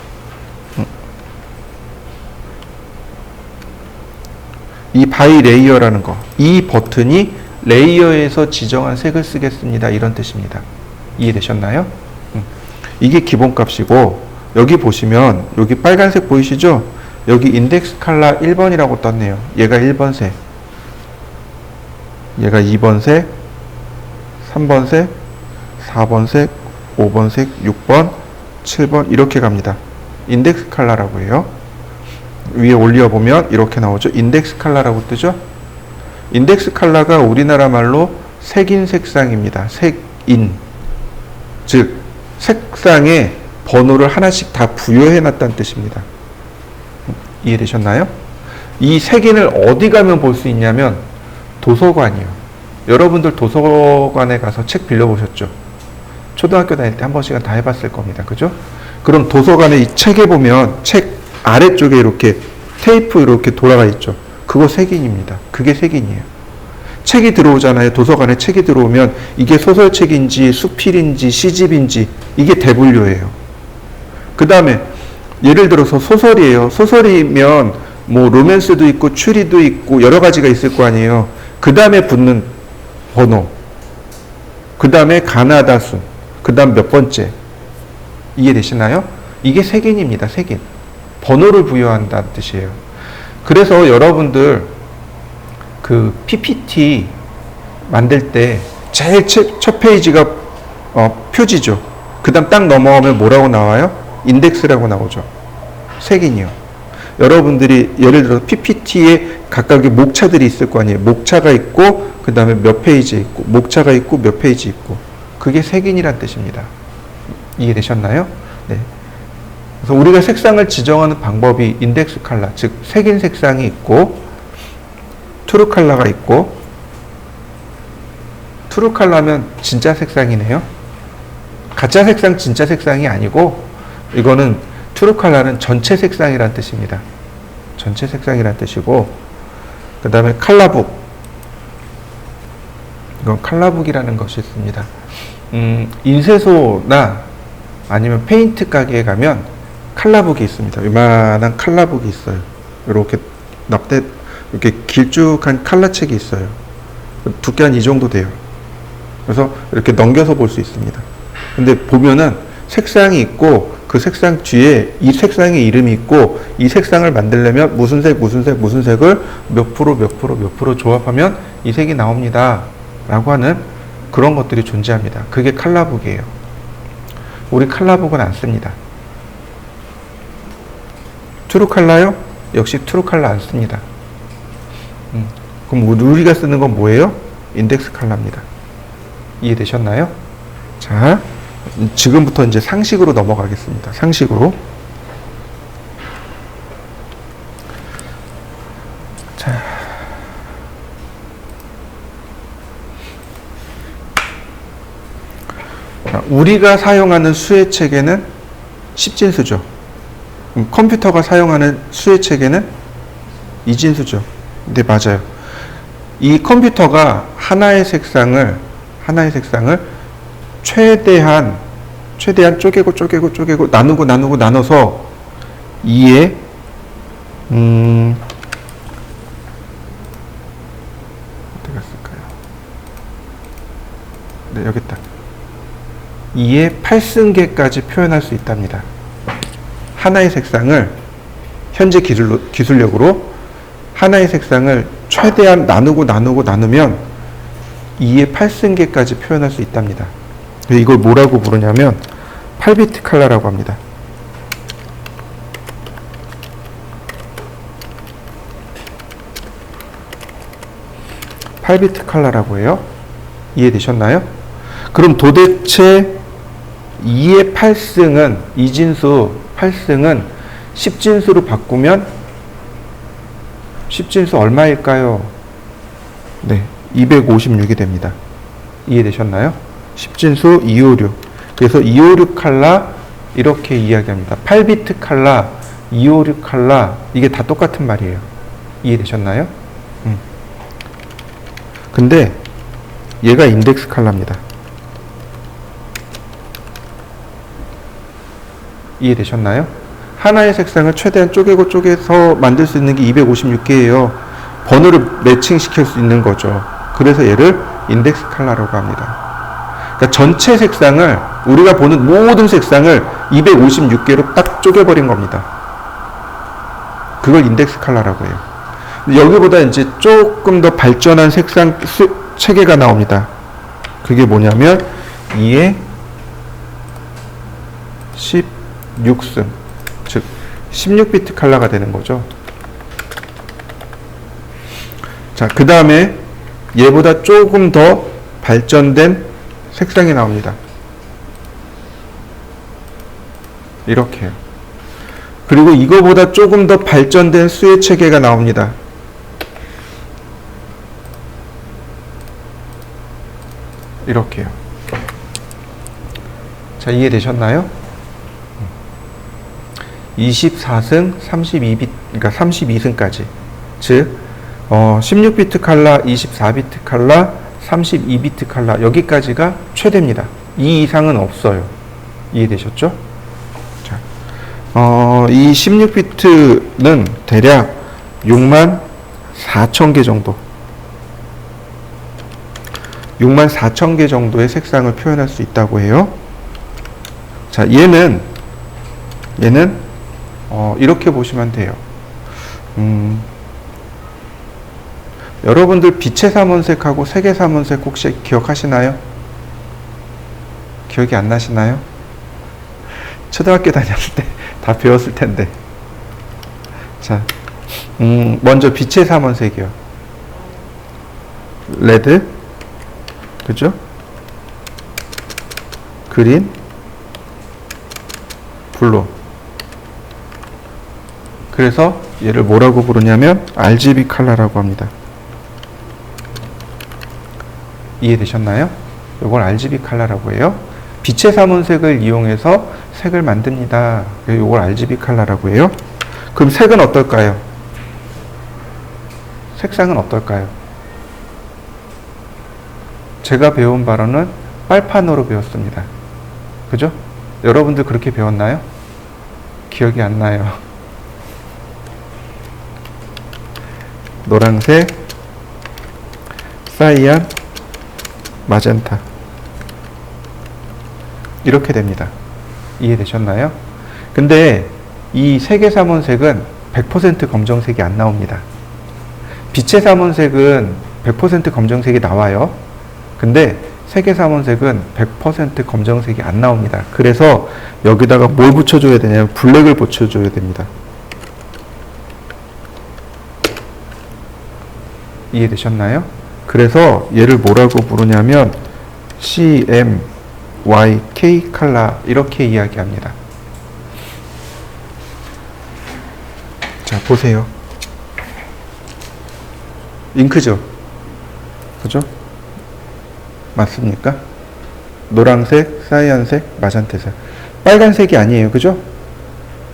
이 바이 레이어라는 거, 이 버튼이 레이어에서 지정한 색을 쓰겠습니다. 이런 뜻입니다. 이해되셨나요? 이게 기본값이고, 여기 보시면 여기 빨간색 보이시죠? 여기 인덱스 칼라 1번이라고 떴네요. 얘가 1번 색, 얘가 2번 색, 3번 색, 4번 색, 5번 색, 6번, 7번 이렇게 갑니다. 인덱스 칼라라고 해요. 위에 올려보면 이렇게 나오죠. 인덱스 칼라라고 뜨죠. 인덱스 칼라가 우리나라 말로 색인 색상입니다. 색인. 즉 색상에 번호를 하나씩 다 부여해 놨다는 뜻입니다. 이해되셨나요? 이 색인을 어디 가면 볼 수 있냐면 도서관이요. 여러분들 도서관에 가서 책 빌려보셨죠? 초등학교 다닐 때 한 번씩은 다 해봤을 겁니다. 그죠? 그럼 도서관에 이 책에 보면 책 아래쪽에 이렇게 테이프 이렇게 돌아가 있죠. 그거 색인입니다. 그게 색인이에요. 책이 들어오잖아요. 도서관에 책이 들어오면 이게 소설책인지 수필인지 시집인지 이게 대분류예요. 그 다음에 예를 들어서 소설이에요. 소설이면 뭐 로맨스도 있고 추리도 있고 여러 가지가 있을 거 아니에요. 그 다음에 붙는 번호, 그 다음에 가나다 순, 그 다음 몇 번째. 이해되시나요? 이게 색인입니다. 색인. 번호를 부여한다는 뜻이에요. 그래서 여러분들 그 PPT 만들 때 제일 첫 페이지가 표지죠. 그 다음 딱 넘어가면 뭐라고 나와요? 인덱스라고 나오죠. 색인이요. 여러분들이 예를 들어 PPT에 각각의 목차들이 있을 거 아니에요. 목차가 있고 그 다음에 몇 페이지 있고 목차가 있고 몇 페이지 있고 그게 색인이란 뜻입니다. 이해되셨나요? 네. 그래서 우리가 색상을 지정하는 방법이 인덱스 컬러, 즉 색인 색상이 있고 트루 컬러가 있고, 트루 컬러면 진짜 색상이네요. 가짜 색상 진짜 색상이 아니고 이거는 트루 컬러는 전체 색상이란 뜻입니다. 전체 색상이란 뜻이고, 그 다음에 컬러북, 이건 컬러북이라는 것이 있습니다. 인쇄소나 아니면 페인트 가게에 가면 컬러북이 있습니다. 이만한 컬러북이 있어요. 이렇게 이렇게 길쭉한 칼라책이 있어요. 두께 한 이 정도 돼요. 그래서 이렇게 넘겨서 볼 수 있습니다. 근데 보면은 색상이 있고 그 색상 뒤에 이 색상의 이름이 있고 이 색상을 만들려면 무슨 색, 무슨 색, 무슨 색을 몇 프로, 몇 프로, 몇 프로 조합하면 이 색이 나옵니다. 라고 하는 그런 것들이 존재합니다. 그게 칼라북이에요. 우리 칼라북은 안 씁니다. 트루 칼라요? 역시 트루 칼라 안 씁니다. 그럼 우리가 쓰는 건 뭐예요? 인덱스 칼라입니다. 이해되셨나요? 자, 지금부터 이제 상식으로 넘어가겠습니다. 상식으로. 자. 우리가 사용하는 수의 체계는 10진수죠. 컴퓨터가 사용하는 수의 체계는 2진수죠. 네, 맞아요. 이 컴퓨터가 하나의 색상을 최대한 쪼개고 나눠서 2에 어디 갔을까요? 네, 여기 있다. 2의 8승계까지 표현할 수 있답니다. 하나의 색상을 현재 기술력으로 하나의 색상을 최대한 나누면 2의 8승계까지 표현할 수 있답니다. 이걸 뭐라고 부르냐면 8비트 칼라라고 합니다. (8비트) 칼라라고 해요. 이해되셨나요? 그럼 도대체 2의 8승은 2진수 8승은 10진수로 바꾸면 10진수 얼마일까요? 네, 256이 됩니다. 이해되셨나요? 10진수 256. 그래서 256 칼라 이렇게 이야기합니다. 8비트 칼라, 256 칼라 이게 다 똑같은 말이에요. 이해되셨나요? 근데 얘가 인덱스 칼라입니다. 이해되셨나요? 하나의 색상을 최대한 쪼개서 만들 수 있는 게 256개예요. 번호를 매칭시킬 수 있는 거죠. 그래서 얘를 인덱스 칼라라고 합니다. 그러니까 전체 색상을 우리가 보는 모든 색상을 256개로 딱 쪼개버린 겁니다. 그걸 인덱스 칼라라고 해요. 여기보다 이제 조금 더 발전한 색상 체계가 나옵니다. 그게 뭐냐면 2의 16승, 즉 16비트 칼라가 되는 거죠. 자, 그 다음에 얘보다 조금 더 발전된 색상이 나옵니다. 이렇게요. 그리고 이거보다 조금 더 발전된 수의 체계가 나옵니다. 이렇게요. 자, 이해되셨나요? 24승, 32비트, 그러니까 32승까지. 즉, 16비트 칼라, 24비트 칼라, 32비트 칼라, 여기까지가 최대입니다. 이 이상은 없어요. 이해되셨죠? 자, 이 16비트는 대략 64,000개 정도. 64,000개 정도의 색상을 표현할 수 있다고 해요. 자, 얘는 이렇게 보시면 돼요. 여러분들 빛의 삼원색하고 색의 삼원색 혹시 기억하시나요? 기억이 안 나시나요? 초등학교 다녔을 때 다 배웠을 텐데. 자, 먼저 빛의 삼원색이요. 레드, 그죠? 그린, 블루. 그래서 얘를 뭐라고 부르냐면 RGB 칼라라고 합니다. 이해되셨나요? 이걸 RGB 칼라라고 해요. 빛의 삼원색을 이용해서 색을 만듭니다. 이걸 RGB 칼라라고 해요. 그럼 색은 어떨까요? 색상은 어떨까요? 제가 배운 바로는 빨판으로 배웠습니다. 그죠? 여러분들 그렇게 배웠나요? 기억이 안 나요. 노란색, 사이안, 마젠타. 이렇게 됩니다. 이해되셨나요? 근데 이 색의 삼원색은 100% 검정색이 안 나옵니다. 빛의 삼원색은 100% 검정색이 나와요. 근데 색의 삼원색은 100% 검정색이 안 나옵니다. 그래서 여기다가 뭘 붙여줘야 되냐면 블랙을 붙여줘야 됩니다. 이해되셨나요? 그래서 얘를 뭐라고 부르냐면 CMYK 컬러 이렇게 이야기합니다. 자, 보세요. 잉크죠? 그죠? 맞습니까? 노란색, 사이안색, 마젠타색. 빨간색이 아니에요. 그죠?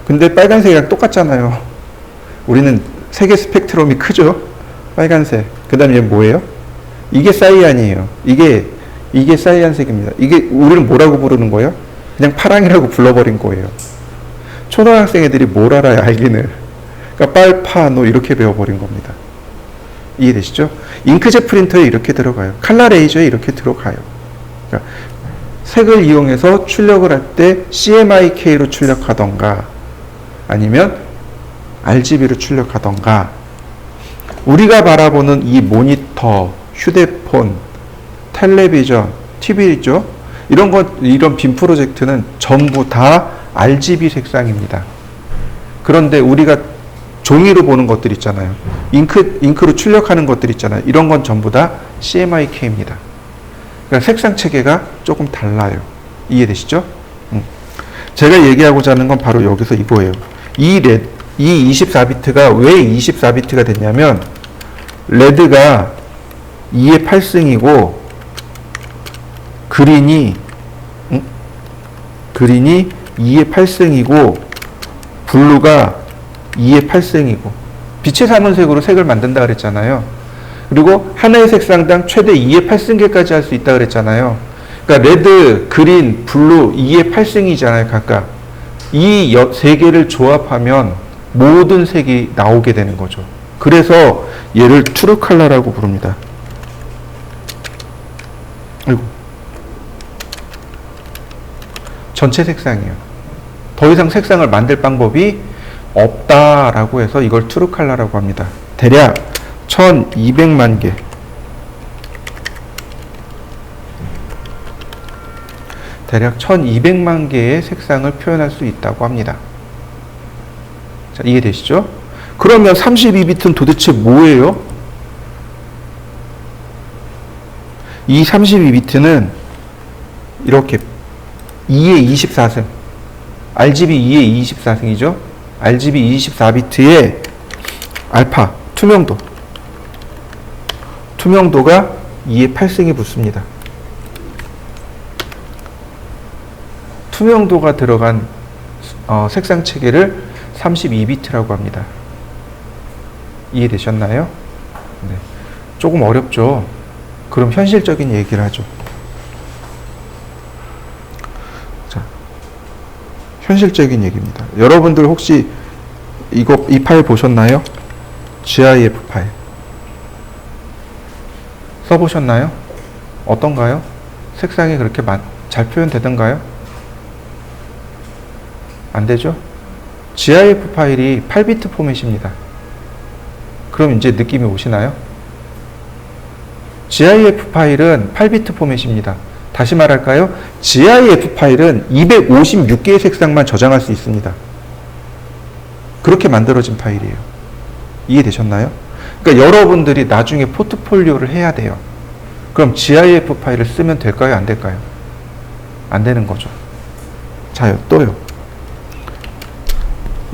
근데 빨간색이랑 똑같잖아요. 우리는 색의 스펙트럼이 크죠? 빨간색. 그 다음에 얘 뭐예요? 이게 사이안이에요. 이게 사이안색입니다. 이게 우리는 뭐라고 부르는 거예요? 그냥 파랑이라고 불러버린 거예요. 초등학생 애들이 뭘 알아요, 알기는. 그러니까 빨파노 이렇게 배워버린 겁니다. 이해되시죠? 잉크젯 프린터에 이렇게 들어가요. 칼라 레이저에 이렇게 들어가요. 그러니까 색을 이용해서 출력을 할 때 CMYK로 출력하던가 아니면 RGB로 출력하던가 우리가 바라보는 이 모니터, 휴대폰, 텔레비전, TV죠. 이런 빔 프로젝트는 전부 다 RGB 색상입니다. 그런데 우리가 종이로 보는 것들 있잖아요. 잉크로 출력하는 것들 있잖아요. 이런 건 전부 다 CMYK입니다. 그러니까 색상 체계가 조금 달라요. 이해되시죠? 제가 얘기하고자 하는 건 바로 여기서 이거예요. 이 24비트가 왜 24비트가 됐냐면 레드가 2의 8승이고 그린이 2의 8승이고 블루가 2의 8승이고 빛의 삼원색으로 색을 만든다 그랬잖아요. 그리고 하나의 색상당 최대 2의 8승계까지 할 수 있다 그랬잖아요. 그러니까 레드, 그린, 블루 2의 8승이잖아요. 각각. 이 세 개를 조합하면 모든 색이 나오게 되는 거죠. 그래서 얘를 트루 컬러라고 부릅니다. 아이고. 전체 색상이에요. 더 이상 색상을 만들 방법이 없다라고 해서 이걸 트루 컬러라고 합니다. 대략 1200만 개. 대략 1200만 개의 색상을 표현할 수 있다고 합니다. 자, 이해되시죠? 그러면 32비트는 도대체 뭐예요? 이 32비트는 이렇게 2의 24승, RGB 2의 24승이죠? RGB 24비트의 알파, 투명도가 2의 8승이 붙습니다. 투명도가 들어간 색상 체계를 32비트라고 합니다. 이해되셨나요? 네. 조금 어렵죠? 그럼 현실적인 얘기를 하죠. 자, 현실적인 얘기입니다. 여러분들 혹시 이 파일 보셨나요? GIF 파일. 써보셨나요? 어떤가요? 색상이 그렇게 잘 표현되던가요? 안 되죠? GIF 파일이 8비트 포맷입니다. 그럼 이제 느낌이 오시나요? GIF 파일은 8비트 포맷입니다. 다시 말할까요? GIF 파일은 256개의 색상만 저장할 수 있습니다. 그렇게 만들어진 파일이에요. 이해되셨나요? 그러니까 여러분들이 나중에 포트폴리오를 해야 돼요. 그럼 GIF 파일을 쓰면 될까요? 안 될까요? 안 되는 거죠. 자요, 또요.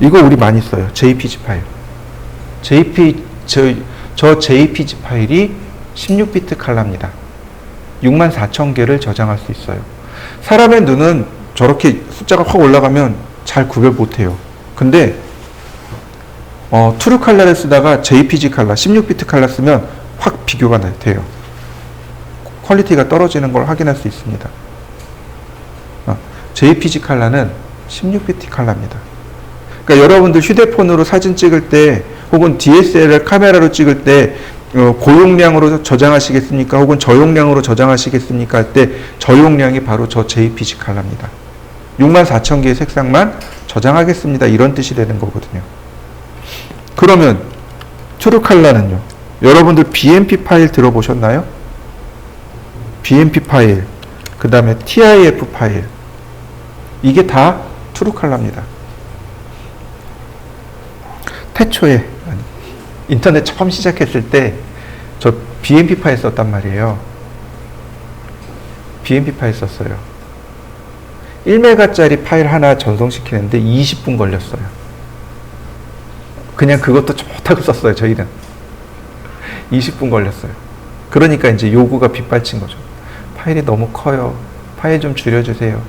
이거 우리 많이 써요. JPG 파일. 저 JPG 파일이 16비트 컬러입니다. 64,000개를 저장할 수 있어요. 사람의 눈은 저렇게 숫자가 확 올라가면 잘 구별 못해요. 근데 트루 컬러를 쓰다가 JPG 컬러, 16비트 컬러 쓰면 확 비교가 돼요. 퀄리티가 떨어지는 걸 확인할 수 있습니다. JPG 컬러는 16비트 컬러입니다. 그러니까 여러분들 휴대폰으로 사진 찍을 때 혹은 DSLR 카메라로 찍을 때 고용량으로 저장하시겠습니까? 혹은 저용량으로 저장하시겠습니까? 할 때 저용량이 바로 저 JPG 컬러입니다. 64,000개의 색상만 저장하겠습니다. 이런 뜻이 되는 거거든요. 그러면 트루 컬러는요? 여러분들 BMP 파일 들어보셨나요? BMP 파일, 그 다음에 TIF 파일, 이게 다 트루 컬러입니다. 태초에 인터넷 처음 시작했을 때 저 BMP 파일 썼단 말이에요. BMP 파일 썼어요. 1메가짜리 파일 하나 전송시키는데 20분 걸렸어요. 그냥 그것도 좋다고 썼어요, 저희는. 20분 걸렸어요. 그러니까 이제 요구가 빗발친 거죠. 파일이 너무 커요. 파일 좀 줄여주세요.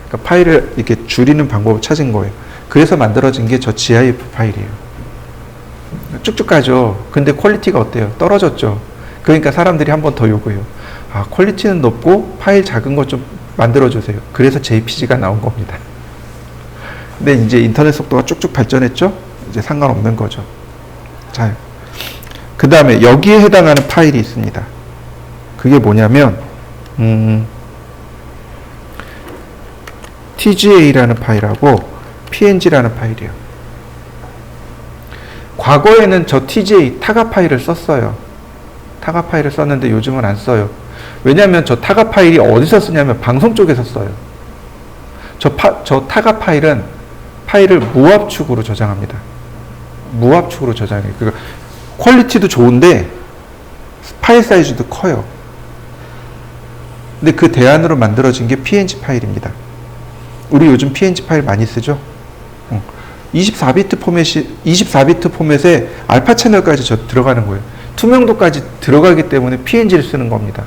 그러니까 파일을 이렇게 줄이는 방법을 찾은 거예요. 그래서 만들어진 게 저 GIF 파일이에요. 쭉쭉 가죠. 근데 퀄리티가 어때요? 떨어졌죠. 그러니까 사람들이 한 번 더 요구해요. 아, 퀄리티는 높고 파일 작은 것 좀 만들어주세요. 그래서 JPG가 나온 겁니다. 근데 이제 인터넷 속도가 쭉쭉 발전했죠? 이제 상관없는 거죠. 자, 그 다음에 여기에 해당하는 파일이 있습니다. 그게 뭐냐면 TGA라는 파일하고 PNG라는 파일이에요. 과거에는 저 TGA 타가 파일을 썼어요. 타가 파일을 썼는데 요즘은 안 써요. 왜냐하면 저 타가 파일이 어디서 쓰냐면 방송 쪽에서 써요. 저 타가 파일은 파일을 무압축으로 저장합니다. 무압축으로 저장해요. 그러니까 퀄리티도 좋은데 파일 사이즈도 커요. 근데 그 대안으로 만들어진 게 PNG 파일입니다. 우리 요즘 PNG 파일 많이 쓰죠? 24비트 포맷에 알파 채널까지 들어가는 거예요. 투명도까지 들어가기 때문에 PNG를 쓰는 겁니다.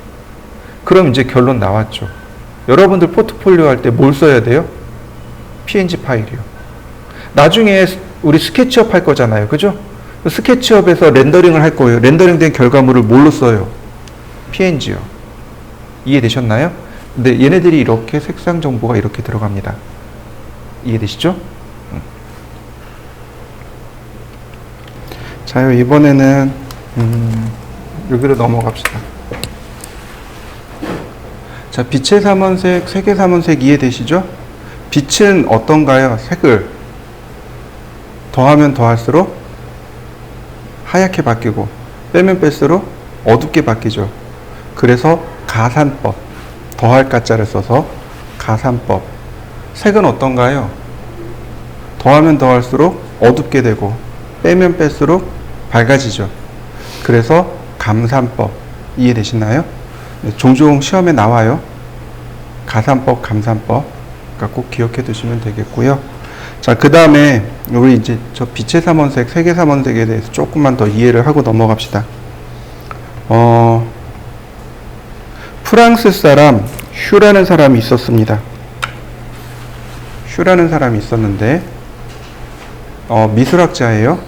그럼 이제 결론 나왔죠. 여러분들 포트폴리오 할 때 뭘 써야 돼요? PNG 파일이요. 나중에 우리 스케치업 할 거잖아요. 그죠? 스케치업에서 렌더링을 할 거예요. 렌더링된 결과물을 뭘로 써요? PNG요. 이해되셨나요? 근데 얘네들이 이렇게 색상 정보가 이렇게 들어갑니다. 이해되시죠? 자, 이번에는 여기로 넘어갑시다. 자, 빛의 삼원색, 색의 삼원색 이해되시죠? 빛은 어떤가요? 색을 더하면 더할수록 하얗게 바뀌고 빼면 뺄수록 어둡게 바뀌죠. 그래서 가산법, 더할 가짜를 써서 가산법. 색은 어떤가요? 더하면 더할수록 어둡게 되고 빼면 뺄수록 밝아지죠. 그래서 감산법. 이해되시나요? 네, 종종 시험에 나와요. 가산법, 감산법. 그러니까 꼭 기억해 두시면 되겠고요. 자, 그 다음에 우리 이제 저 빛의 삼원색, 색의 삼원색에 대해서 조금만 더 이해를 하고 넘어갑시다. 프랑스 사람 휴라는 사람이 있었습니다. 휴라는 사람이 있었는데 미술학자예요.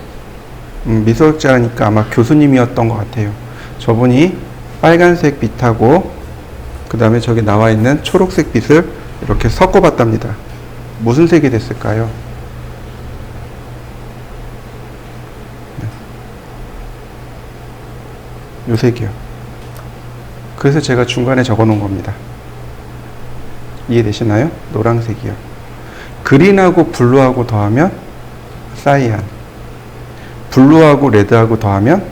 미술학자니까 아마 교수님이었던 것 같아요. 저분이 빨간색 빛하고 그 다음에 저기 나와 있는 초록색 빛을 이렇게 섞어봤답니다. 무슨 색이 됐을까요? 요 색이요. 그래서 제가 중간에 적어 놓은 겁니다. 이해되시나요? 노란색이요. 그린하고 블루하고 더하면 사이안, 블루하고 레드하고 더하면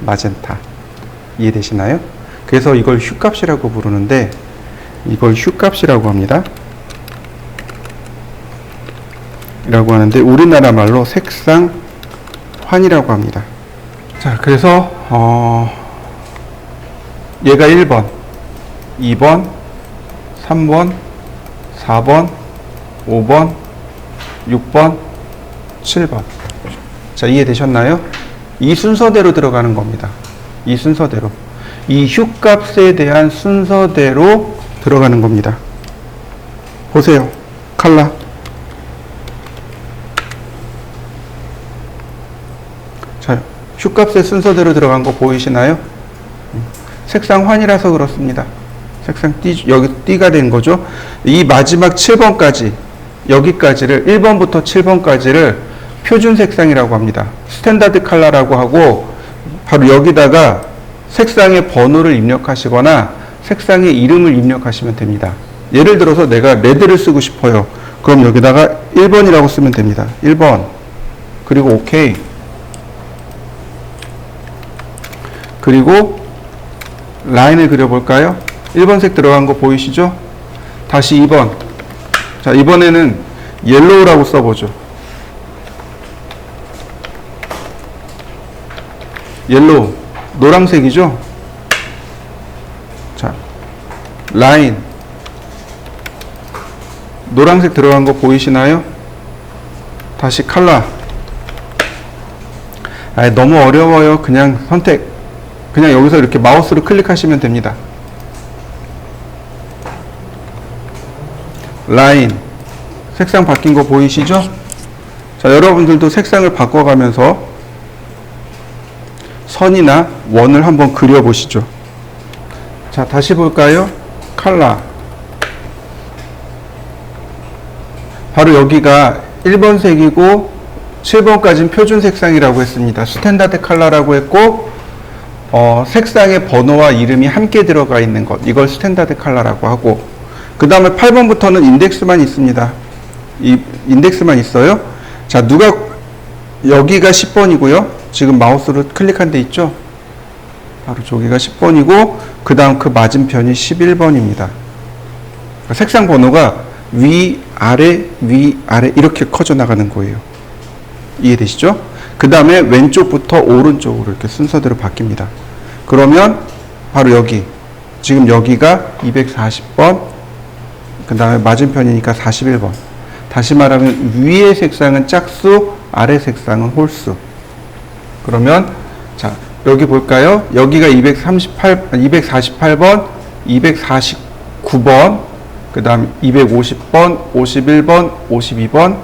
마젠타. 이해되시나요? 그래서 이걸 휴값이라고 부르는데 이걸 휴값이라고 합니다. 라고 하는데 우리나라 말로 색상 환이라고 합니다. 자, 그래서 얘가 1번, 2번, 3번, 4번, 5번, 6번, 7번. 자, 이해되셨나요? 이 순서대로 들어가는 겁니다. 이 순서대로. 이 휴값에 대한 순서대로 들어가는 겁니다. 보세요. 컬러. 자, 휴값의 순서대로 들어간 거 보이시나요? 색상 환이라서 그렇습니다. 색상 여기 띠가 된 거죠. 이 마지막 7번까지, 여기까지를, 1번부터 7번까지를 표준 색상이라고 합니다. 스탠다드 컬러라고 하고, 바로 여기다가 색상의 번호를 입력하시거나 색상의 이름을 입력하시면 됩니다. 예를 들어서 내가 레드를 쓰고 싶어요. 그럼 여기다가 1번이라고 쓰면 됩니다. 1번. 그리고 OK. 그리고 라인을 그려볼까요? 1번 색 들어간 거 보이시죠? 다시 2번. 자, 이번에는 옐로우라고 써보죠. 옐로우. 노란색이죠? 자, 라인. 노란색 들어간 거 보이시나요? 다시 컬러. 너무 어려워요. 그냥 선택. 그냥 여기서 이렇게 마우스로 클릭하시면 됩니다. 라인. 색상 바뀐 거 보이시죠? 자, 여러분들도 색상을 바꿔가면서 선이나 원을 한번 그려보시죠. 자, 다시 볼까요? 컬러. 바로 여기가 1번 색이고 7번까지는 표준 색상이라고 했습니다. 스탠다드 컬러라고 했고, 색상의 번호와 이름이 함께 들어가 있는 것, 이걸 스탠다드 컬러라고 하고, 그 다음에 8번부터는 인덱스만 있습니다. 이 인덱스만 있어요. 자, 여기가 10번이고요. 지금 마우스로 클릭한 데 있죠? 바로 저기가 10번이고, 그 다음 그 맞은편이 11번입니다. 색상 번호가 위, 아래, 이렇게 커져 나가는 거예요. 이해되시죠? 그 다음에 왼쪽부터 오른쪽으로 이렇게 순서대로 바뀝니다. 그러면 바로 여기, 지금 여기가 240번, 그 다음에 맞은편이니까 41번. 다시 말하면 위의 색상은 짝수, 아래 색상은 홀수. 그러면 자, 여기 볼까요? 여기가 248번, 249번, 그 다음 250번, 51번, 52번,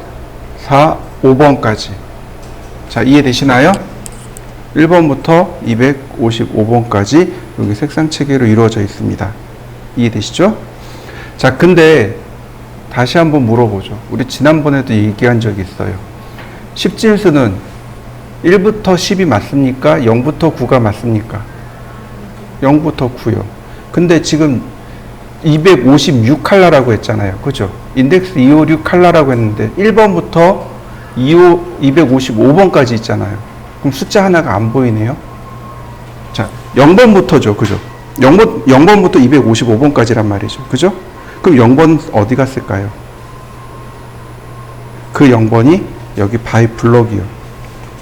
5번까지. 자, 이해되시나요? 1번부터 255번까지 여기 색상 체계로 이루어져 있습니다. 이해되시죠? 자, 근데 다시 한번 물어보죠. 우리 지난번에도 얘기한 적이 있어요. 10진수는 1부터 10이 맞습니까? 0부터 9가 맞습니까? 0부터 9요. 근데 지금 256 컬러라고 했잖아요. 그죠? 인덱스 256 컬러라고 했는데 1번부터 255번까지 있잖아요. 그럼 숫자 하나가 안 보이네요. 자, 0번부터죠. 그죠? 0번부터 255번까지란 말이죠. 그죠? 그럼 0번 어디 갔을까요? 그 0번이 여기 바이 블럭이요.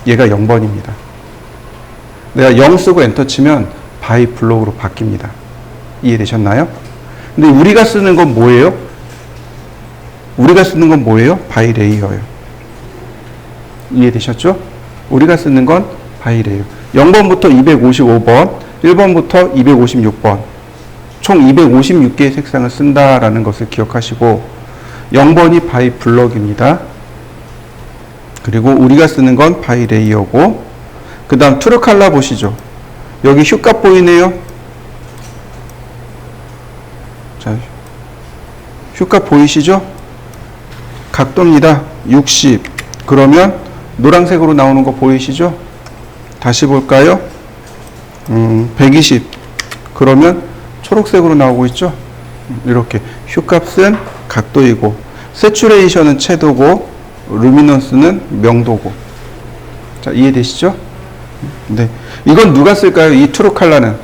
얘가 0번입니다. 내가 0 쓰고 엔터 치면 바이 블럭으로 바뀝니다. 이해되셨나요? 근데 우리가 쓰는 건 뭐예요? 바이 레이어예요. 이해되셨죠? 우리가 쓰는 건 바이 레이어. 0번부터 255번, 1번부터 256번. 총 256개의 색상을 쓴다라는 것을 기억하시고, 0번이 바이 블럭입니다. 그리고 우리가 쓰는 건 바이 레이어고, 그 다음 트루 컬러 보시죠. 여기 휴값 보이네요. 자, 휴값 보이시죠? 각도입니다. 60. 그러면 노란색으로 나오는 거 보이시죠? 다시 볼까요? 120. 그러면 초록색으로 나오고 있죠? 이렇게 휴값은 각도이고, 세츄레이션은 채도고, 루미넌스는 명도고. 자, 이해되시죠? 네. 이건 누가 쓸까요? 이 트루 컬러는.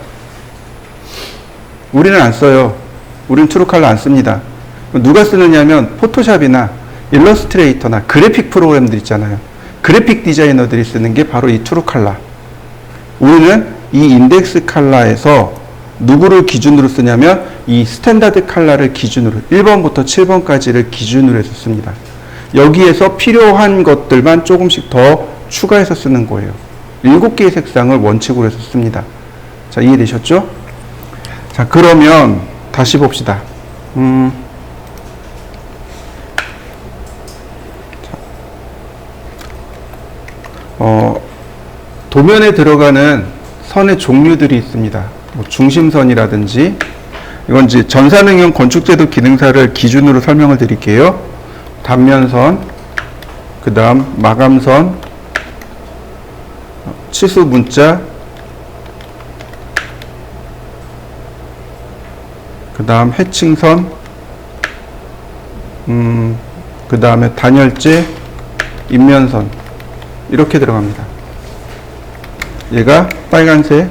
우리는 안 써요. 우리는 트루 컬러 안 씁니다. 누가 쓰느냐면 포토샵이나 일러스트레이터나 그래픽 프로그램들 있잖아요. 그래픽 디자이너들이 쓰는 게 바로 이 트루 컬러. 우리는 이 인덱스 컬러에서 누구를 기준으로 쓰냐면 이 스탠다드 컬러를 기준으로 1번부터 7번까지를 기준으로 해서 씁니다. 여기에서 필요한 것들만 조금씩 더 추가해서 쓰는 거예요. 7개의 색상을 원칙으로 해서 씁니다. 자, 이해되셨죠? 자, 그러면 다시 봅시다. 도면에 들어가는 선의 종류들이 있습니다. 뭐 중심선이라든지, 이건 이제 전산응용 건축제도 기능사를 기준으로 설명을 드릴게요. 단면선, 그 다음 마감선, 치수 문자, 그 다음 해칭선, 그 다음에 단열재, 인면선 이렇게 들어갑니다. 얘가 빨간색,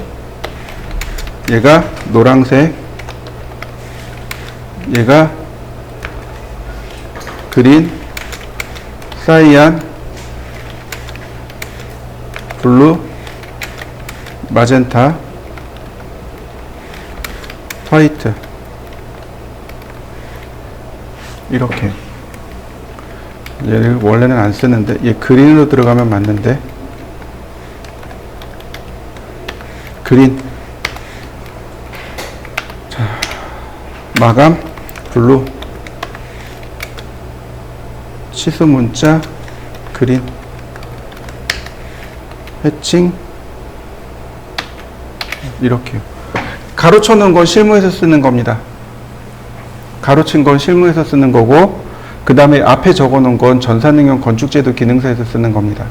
얘가 노란색, 얘가 그린, 사이안, 블루, 마젠타, 화이트 이렇게. 얘를 원래는 안 쓰는데 얘 그린으로 들어가면 맞는데 그린. 자, 마감 블루, 치수 문자 그린, 해칭 이렇게요. 가로쳐 놓은 건 실무에서 쓰는 겁니다. 가로친 건 실무에서 쓰는 거고, 그 다음에 앞에 적어 놓은 건 전산응용 건축제도 기능서에서 쓰는 겁니다.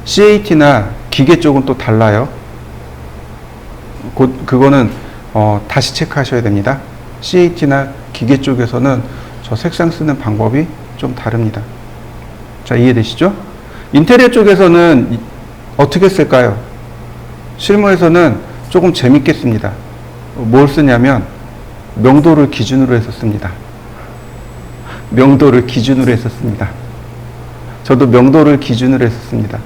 CAT나 기계 쪽은 또 달라요. 그거는 다시 체크하셔야 됩니다. CAT나 기계 쪽에서는 저 색상 쓰는 방법이 좀 다릅니다. 자, 이해되시죠? 인테리어 쪽에서는 어떻게 쓸까요? 실무에서는 조금 재밌게 씁니다. 뭘 쓰냐면 명도를 기준으로 해서 씁니다. 명도를 기준으로 해서 씁니다. 저도 명도를 기준으로 해서 씁니다.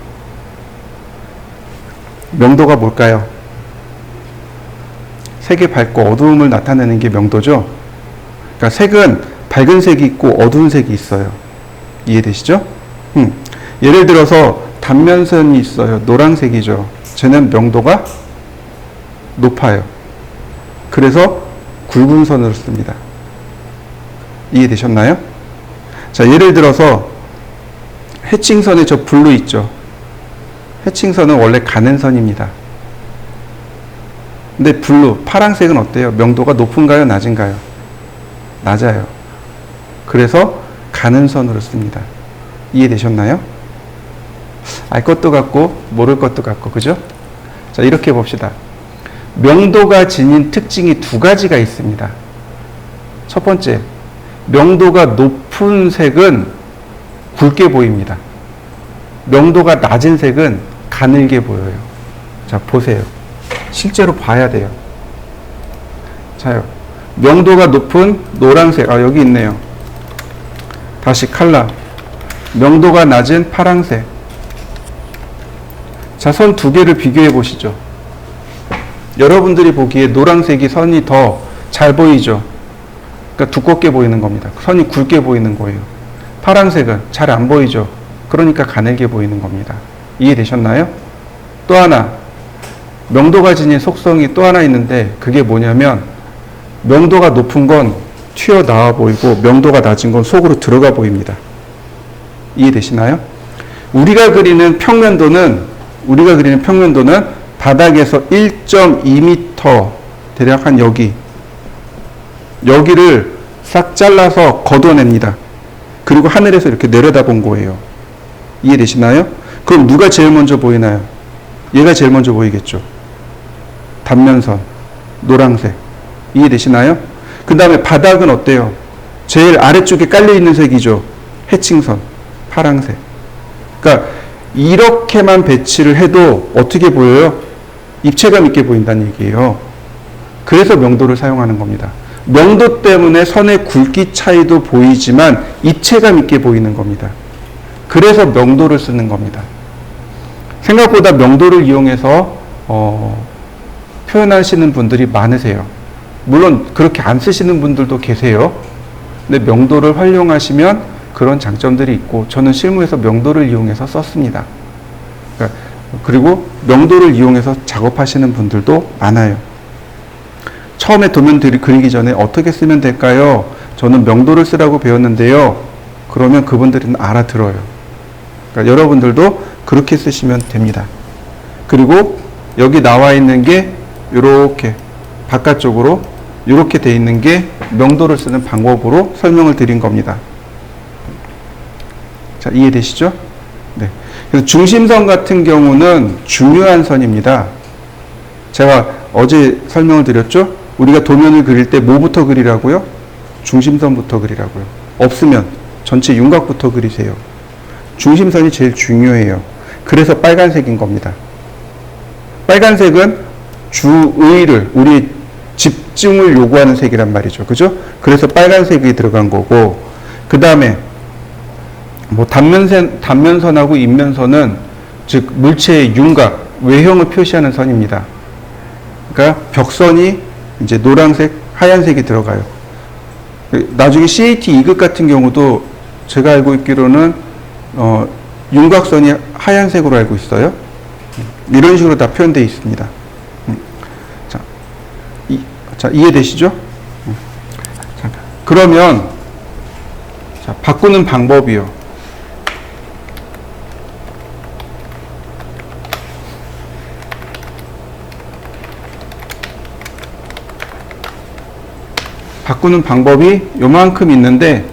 명도가 뭘까요? 색의 밝고 어두움을 나타내는 게 명도죠. 그러니까 색은 밝은 색이 있고 어두운 색이 있어요. 이해되시죠? 예를 들어서 단면선이 있어요. 노란색이죠. 쟤는 명도가 높아요. 그래서 굵은 선으로 씁니다. 이해되셨나요? 자, 예를 들어서 해칭선에 저 블루 있죠. 해칭선은 원래 가는 선입니다. 근데 블루, 파란색은 어때요? 명도가 높은가요? 낮은가요? 낮아요. 그래서 가는 선으로 씁니다. 이해되셨나요? 알 것도 같고 모를 것도 같고, 그죠? 자, 이렇게 봅시다. 명도가 지닌 특징이 두 가지가 있습니다. 첫 번째, 명도가 높은 색은 굵게 보입니다. 명도가 낮은 색은 가늘게 보여요. 자, 보세요. 실제로 봐야 돼요. 자요. 명도가 높은 노란색, 여기 있네요. 다시 칼라. 명도가 낮은 파란색. 자, 선 두 개를 비교해 보시죠. 여러분들이 보기에 노란색이 선이 더 잘 보이죠? 그러니까 두껍게 보이는 겁니다. 선이 굵게 보이는 거예요. 파란색은 잘 안 보이죠? 그러니까 가늘게 보이는 겁니다. 이해되셨나요? 또 하나, 명도가 지닌 속성이 또 하나 있는데, 그게 뭐냐면 명도가 높은 건 튀어나와 보이고 명도가 낮은 건 속으로 들어가 보입니다. 이해되시나요? 우리가 그리는 평면도는 바닥에서 1.2m, 대략 한 여기를 싹 잘라서 걷어냅니다. 그리고 하늘에서 이렇게 내려다본 거예요. 이해되시나요? 그럼 누가 제일 먼저 보이나요? 얘가 제일 먼저 보이겠죠. 단면선, 노란색. 이해되시나요? 그 다음에 바닥은 어때요? 제일 아래쪽에 깔려있는 색이죠. 해칭선, 파란색. 그러니까 이렇게만 배치를 해도 어떻게 보여요? 입체감 있게 보인다는 얘기예요. 그래서 명도를 사용하는 겁니다. 명도 때문에 선의 굵기 차이도 보이지만 입체감 있게 보이는 겁니다. 그래서 명도를 쓰는 겁니다. 생각보다 명도를 이용해서 표현하시는 분들이 많으세요. 물론 그렇게 안 쓰시는 분들도 계세요. 근데 명도를 활용하시면 그런 장점들이 있고, 저는 실무에서 명도를 이용해서 썼습니다. 그리고 명도를 이용해서 작업하시는 분들도 많아요. 처음에 도면 그리기 전에 어떻게 쓰면 될까요? 저는 명도를 쓰라고 배웠는데요. 그러면 그분들은 알아들어요. 그러니까 여러분들도 그렇게 쓰시면 됩니다. 그리고 여기 나와 있는 게 이렇게 바깥쪽으로 이렇게 돼 있는 게 명도를 쓰는 방법으로 설명을 드린 겁니다. 자, 자, 이해되시죠? 네. 그래서 중심선 같은 경우는 중요한 선입니다. 제가 어제 설명을 드렸죠? 우리가 도면을 그릴 때 뭐부터 그리라고요? 중심선부터 그리라고요. 없으면 전체 윤곽부터 그리세요. 중심선이 제일 중요해요. 그래서 빨간색인 겁니다. 빨간색은 주의를, 우리 집중을 요구하는 색이란 말이죠. 그죠? 그래서 빨간색이 들어간 거고, 그 다음에 뭐 단면선하고 인면선은 즉 물체의 윤곽, 외형을 표시하는 선입니다. 그러니까 벽선이 이제 노란색, 하얀색이 들어가요. 나중에 CAT 2급 같은 경우도 제가 알고 있기로는 윤곽선이 하얀색으로 알고 있어요. 이런 식으로 다 표현되어 있습니다. 자, 이해되시죠? 자, 그러면 자, 바꾸는 방법이요. 바꾸는 방법이 요만큼 있는데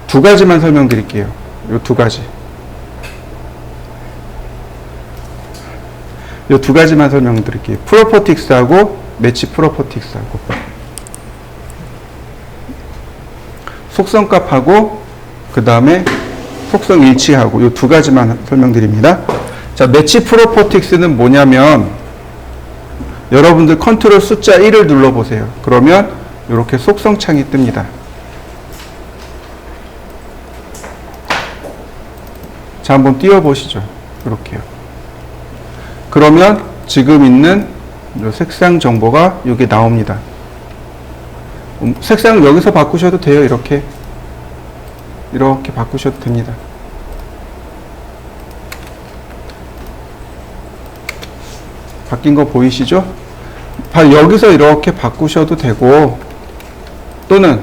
두 가지만 설명드릴게요. 요 두 가지. 요 두 가지만 설명드릴게요. 프로퍼틱스하고 매치 프로퍼틱스하고 속성값하고 그 다음에 속성 일치하고 요 두 가지만 설명드립니다. 자, 매치 프로퍼틱스는 뭐냐면 여러분들 컨트롤 숫자 1을 눌러보세요. 그러면 이렇게 속성창이 뜹니다. 자, 한번 띄워보시죠. 이렇게요. 그러면 지금 있는 요 색상 정보가 여기 나옵니다. 색상을 여기서 바꾸셔도 돼요. 이렇게 바꾸셔도 됩니다. 바뀐 거 보이시죠? 여기서 이렇게 바꾸셔도 되고 또는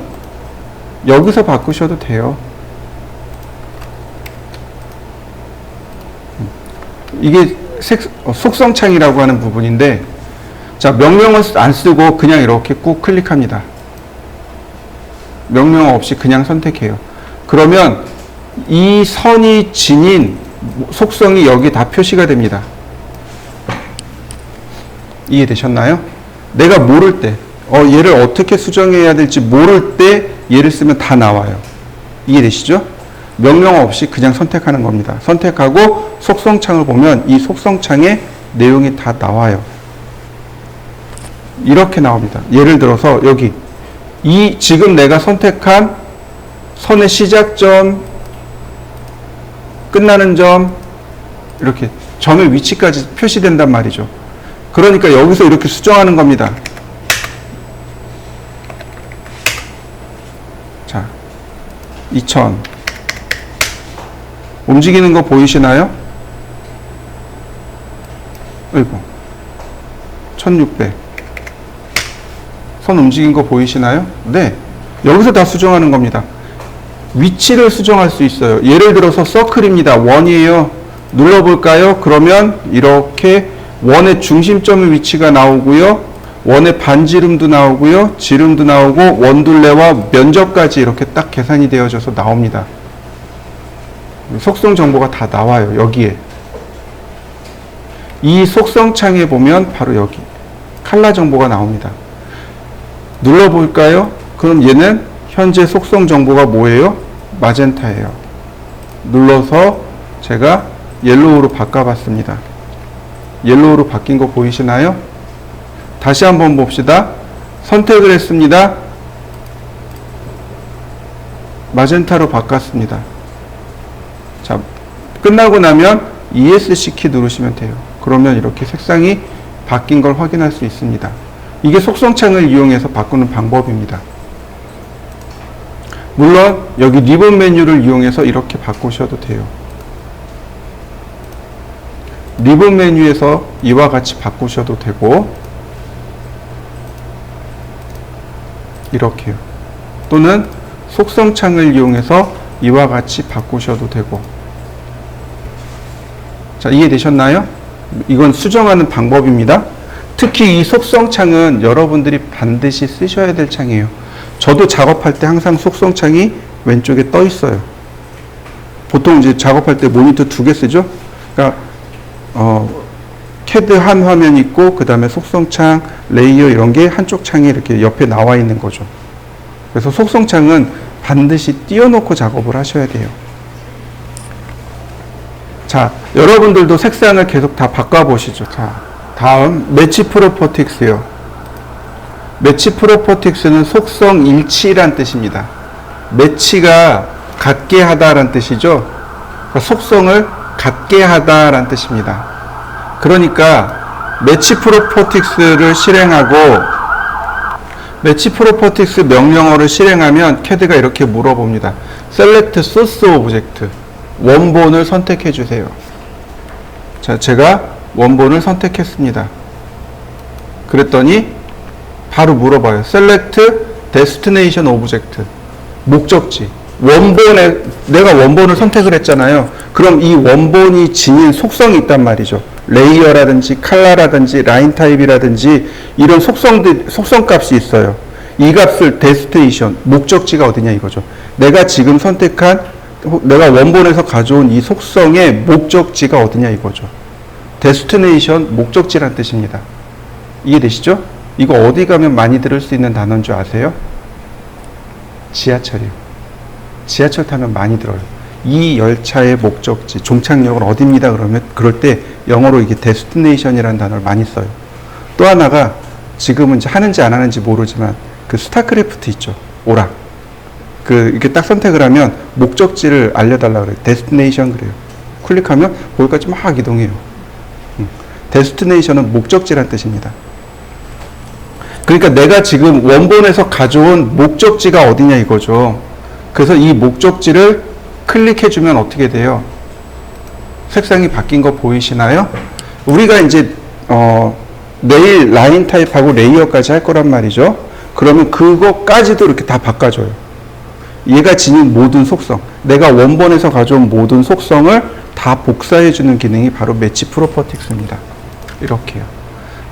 여기서 바꾸셔도 돼요. 이게 속성창이라고 하는 부분인데, 자, 명령을 안 쓰고 그냥 이렇게 꾹 클릭합니다. 명령 없이 그냥 선택해요. 그러면 이 선이 지닌 속성이 여기 다 표시가 됩니다. 이해되셨나요? 내가 모를 때, 얘를 어떻게 수정해야 될지 모를 때 얘를 쓰면 다 나와요. 이해되시죠? 명령 없이 그냥 선택하는 겁니다. 선택하고 속성창을 보면 이 속성창에 내용이 다 나와요. 이렇게 나옵니다. 예를 들어서 여기 이 지금 내가 선택한 선의 시작점, 끝나는 점, 이렇게 점의 위치까지 표시된단 말이죠. 그러니까 여기서 이렇게 수정하는 겁니다. 자, 2000 움직이는 거 보이시나요? 어이구, 1600 선 움직인 거 보이시나요? 네, 여기서 다 수정하는 겁니다. 위치를 수정할 수 있어요. 예를 들어서 서클입니다. 원이에요. 눌러볼까요? 그러면 이렇게 원의 중심점의 위치가 나오고요. 원의 반지름도 나오고요. 지름도 나오고 원둘레와 면적까지 이렇게 딱 계산이 되어져서 나옵니다. 속성 정보가 다 나와요. 여기에. 이 속성창에 보면 바로 여기 컬러 정보가 나옵니다. 눌러볼까요? 그럼 얘는 현재 속성 정보가 뭐예요? 마젠타예요. 눌러서 제가 옐로우로 바꿔봤습니다. 옐로우로 바뀐 거 보이시나요? 다시 한번 봅시다. 선택을 했습니다. 마젠타로 바꿨습니다. 자, 끝나고 나면 ESC 키 누르시면 돼요. 그러면 이렇게 색상이 바뀐 걸 확인할 수 있습니다. 이게 속성창을 이용해서 바꾸는 방법입니다. 물론 여기 리본 메뉴를 이용해서 이렇게 바꾸셔도 돼요. 리본 메뉴에서 이와 같이 바꾸셔도 되고 이렇게요. 또는 속성창을 이용해서 이와 같이 바꾸셔도 되고. 자, 이해되셨나요? 이건 수정하는 방법입니다. 특히 이 속성창은 여러분들이 반드시 쓰셔야 될 창이에요. 저도 작업할 때 항상 속성창이 왼쪽에 떠 있어요. 보통 이제 작업할 때 모니터 2개 쓰죠? 그러니까, CAD 한 화면 있고, 그 다음에 속성창, 레이어 이런 게 한쪽 창에 이렇게 옆에 나와 있는 거죠. 그래서 속성창은 반드시 띄워놓고 작업을 하셔야 돼요. 자, 여러분들도 색상을 계속 다 바꿔보시죠. 자, 다음, 매치 프로퍼틱스요. 매치 프로퍼틱스는 속성 일치란 뜻입니다. 매치가 같게 하다라는 뜻이죠. 그러니까 속성을 같게 하다라는 뜻입니다. 그러니까 매치 프로퍼틱스를 실행하고 매치 프로퍼틱스 명령어를 실행하면 CAD가 이렇게 물어봅니다. Select Source Object. 원본을 선택해 주세요. 자, 제가 원본을 선택했습니다. 그랬더니 바로 물어봐요. Select Destination Object. 목적지. 내가 원본을 선택을 했잖아요. 그럼 이 원본이 지닌 속성이 있단 말이죠. 레이어라든지 컬러라든지 라인 타입이라든지 이런 속성값이 있어요. 이 값을 데스티네이션, 목적지가 어디냐 이거죠. 내가 지금 내가 원본에서 가져온 이 속성의 목적지가 어디냐 이거죠. 데스티네이션, 목적지란 뜻입니다. 이해되시죠? 이거 어디 가면 많이 들을 수 있는 단어인 줄 아세요? 지하철이요. 지하철 타면 많이 들어요. 이 열차의 목적지, 종착역은 어디입니다. 그럴 때 영어로 이게 데스티네이션이라는 단어를 많이 써요. 또 하나가 지금은 이제 하는지 안 하는지 모르지만 그 스타크래프트 있죠. 오락. 이렇게 딱 선택을 하면 목적지를 알려달라 그래요. 데스티네이션 그래요. 클릭하면 거기까지 막 이동해요. 데스티네이션은 목적지란 뜻입니다. 그러니까 내가 지금 원본에서 가져온 목적지가 어디냐 이거죠. 그래서 이 목적지를 클릭해주면 어떻게 돼요? 색상이 바뀐 거 보이시나요? 우리가 이제 내일 라인 타입하고 레이어까지 할 거란 말이죠. 그러면 그거까지도 이렇게 다 바꿔줘요. 얘가 지닌 모든 속성, 내가 원본에서 가져온 모든 속성을 다 복사해주는 기능이 바로 매치 프로퍼틱스입니다. 이렇게요.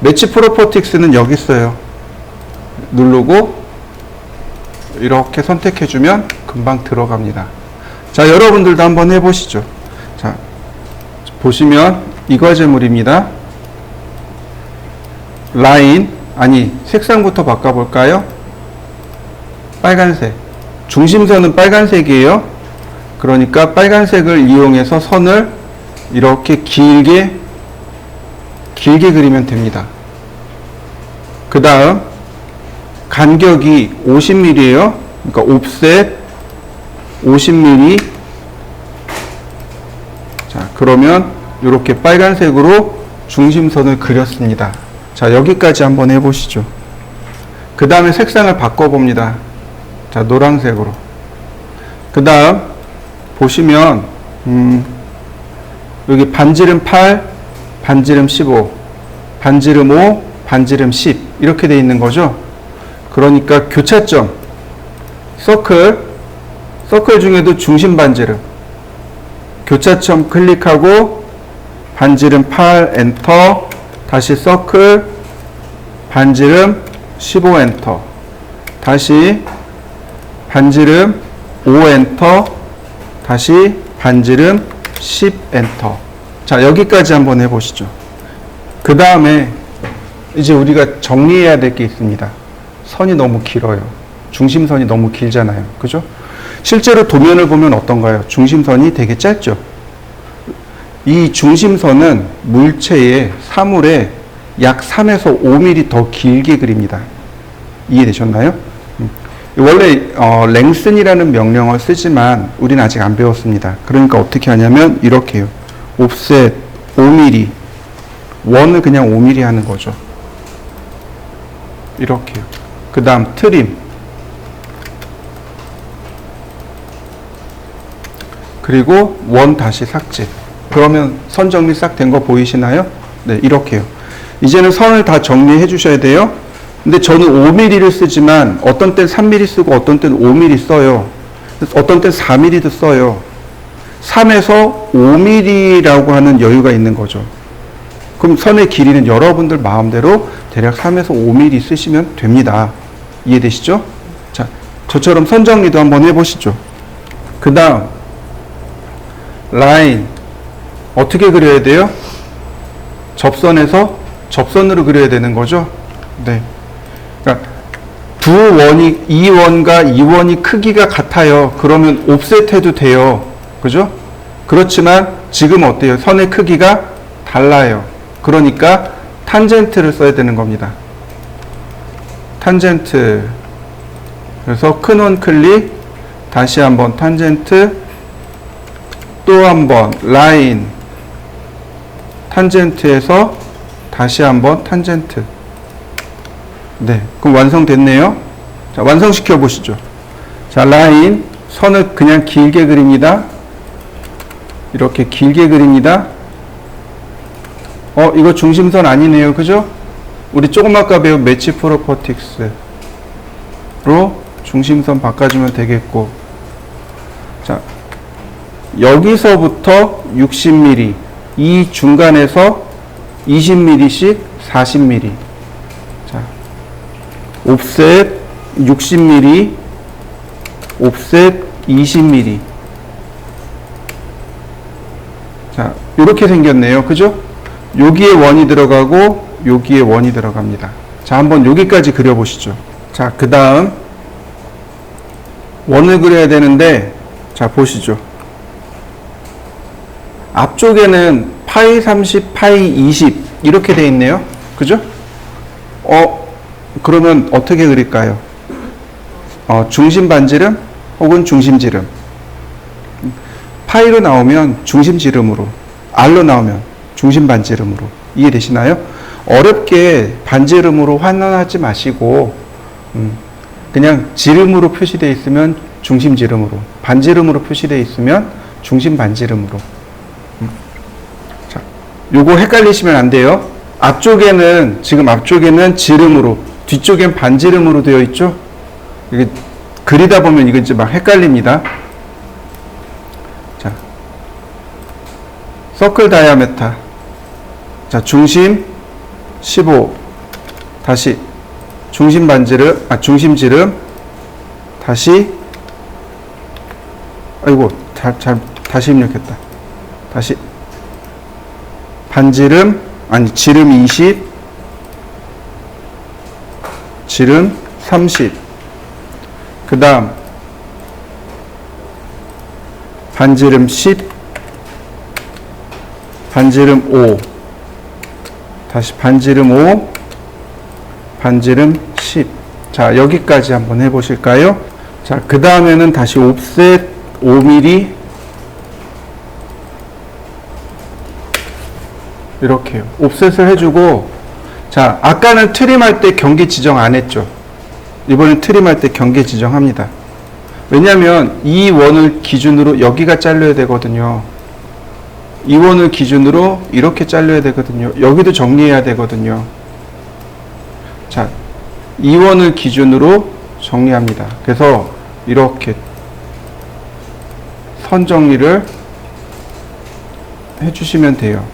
매치 프로퍼틱스는 여기 있어요. 누르고 이렇게 선택해주면 금방 들어갑니다. 자, 여러분들도 한번 해보시죠. 자, 보시면 이 과제물입니다. 라인, 색상부터 바꿔볼까요? 빨간색. 중심선은 빨간색이에요. 그러니까 빨간색을 이용해서 선을 이렇게 길게 그리면 됩니다. 그 다음 간격이 50mm예요. 그러니까 옵셋 50mm. 자, 그러면 이렇게 빨간색으로 중심선을 그렸습니다. 자, 여기까지 한번 해보시죠. 그 다음에 색상을 바꿔봅니다. 자, 노란색으로. 그 다음 보시면 여기 반지름 8, 반지름 15, 반지름 5, 반지름 10 이렇게 돼 있는 거죠. 그러니까 교차점, 서클 중에도 중심 반지름, 교차점 클릭하고 반지름 8 엔터, 다시 서클, 반지름 15 엔터, 다시 반지름 5 엔터, 다시 반지름 10 엔터. 자, 여기까지 한번 해보시죠. 그 다음에 이제 우리가 정리해야 될 게 있습니다. 선이 너무 길어요. 중심선이 너무 길잖아요. 그죠? 실제로 도면을 보면 어떤가요? 중심선이 되게 짧죠? 이 중심선은 물체의 사물에 약 3에서 5mm 더 길게 그립니다. 이해되셨나요? 원래 랭슨이라는 명령어를 쓰지만 우리는 아직 안 배웠습니다. 그러니까 어떻게 하냐면 이렇게 해요. 옵셋 5mm, 원을 그냥 5mm 하는 거죠. 이렇게요. 그 다음 트림, 그리고 원 다시 삭제. 그러면 선 정리 싹 된 거 보이시나요? 네, 이렇게요. 이제는 선을 다 정리해 주셔야 돼요. 근데 저는 5mm를 쓰지만 어떤 땐 3mm 쓰고 어떤 땐 5mm 써요. 어떤 땐 4mm도 써요. 3에서 5mm라고 하는 여유가 있는 거죠. 그럼 선의 길이는 여러분들 마음대로 대략 3에서 5mm 쓰시면 됩니다. 이해되시죠? 자, 저처럼 선 정리도 한번 해보시죠. 그 다음 라인 어떻게 그려야 돼요? 접선에서 접선으로 그려야 되는 거죠. 네. 그러니까 두 원이, 이 원과 이 원이 크기가 같아요. 그러면 옵셋 해도 돼요. 그죠? 그렇지만 지금 어때요? 선의 크기가 달라요. 그러니까 탄젠트를 써야 되는 겁니다. 탄젠트. 그래서 큰 원 클릭, 다시 한번 탄젠트, 또 한번 라인, 탄젠트에서 다시 한번 탄젠트. 네, 그럼 완성됐네요. 자, 완성시켜 보시죠. 자, 라인, 선을 그냥 길게 그립니다. 이렇게 길게 그립니다. 이거 중심선 아니네요. 그죠? 우리 조금 아까 배운 매치 프로퍼틱스로 중심선 바꿔주면 되겠고. 자, 여기서부터 60mm, 이 중간에서 20mm씩 40mm. 자, 옵셋 60mm, 옵셋 20mm. 자, 이렇게 생겼네요. 그죠? 여기에 원이 들어가고 여기에 원이 들어갑니다. 자, 한번 여기까지 그려보시죠. 자, 그 다음 원을 그려야 되는데, 자, 보시죠. 앞쪽에는 파이 30, 파이 20 이렇게 돼 있네요. 그죠? 그러면 어떻게 그릴까요? 중심 반지름 혹은 중심지름. 파이로 나오면 중심지름으로, R로 나오면 중심 반지름으로. 이해되시나요? 어렵게 반지름으로 환원하지 마시고 그냥 지름으로 표시되어 있으면 중심지름으로, 반지름으로 표시되어 있으면 중심 반지름으로. 자, 요거 헷갈리시면 안 돼요. 앞쪽에는, 지금 앞쪽에는 지름으로, 뒤쪽엔 반지름으로 되어 있죠? 이게 그리다 보면 이거 이제 막 헷갈립니다. 자, 서클 다이아메타. 자, 중심 15. 다시 중심 반지름, 중심지름. 다시, 아이고, 다시 입력했다. 다시 반지름, 지름 20, 지름 30. 그 다음 반지름 10, 반지름 5, 다시 반지름 5, 반지름 10. 자, 여기까지 한번 해보실까요? 자, 그 다음에는 다시 옵셋 5mm, 이렇게요. 옵셋을 해주고, 자, 아까는 트림할 때 경계 지정 안 했죠. 이번엔 트림할 때 경계 지정합니다. 왜냐하면 이 원을 기준으로 여기가 잘려야 되거든요. 이 원을 기준으로 이렇게 잘려야 되거든요. 여기도 정리해야 되거든요. 자, 이 원을 기준으로 정리합니다. 그래서 이렇게 선 정리를 해주시면 돼요.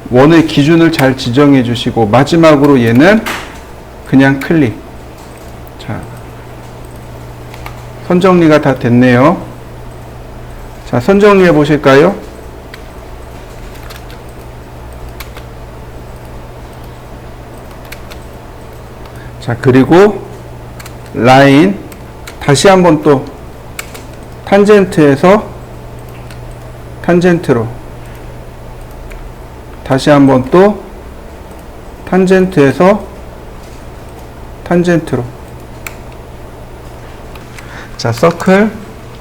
원의 기준을 잘 지정해 주시고, 마지막으로 얘는 그냥 클릭. 자, 선 정리가 다 됐네요. 자, 선 정리해 보실까요? 자, 그리고 라인 다시 한번 또 탄젠트에서 탄젠트로, 다시 한번 또 탄젠트에서 탄젠트로. 자, 서클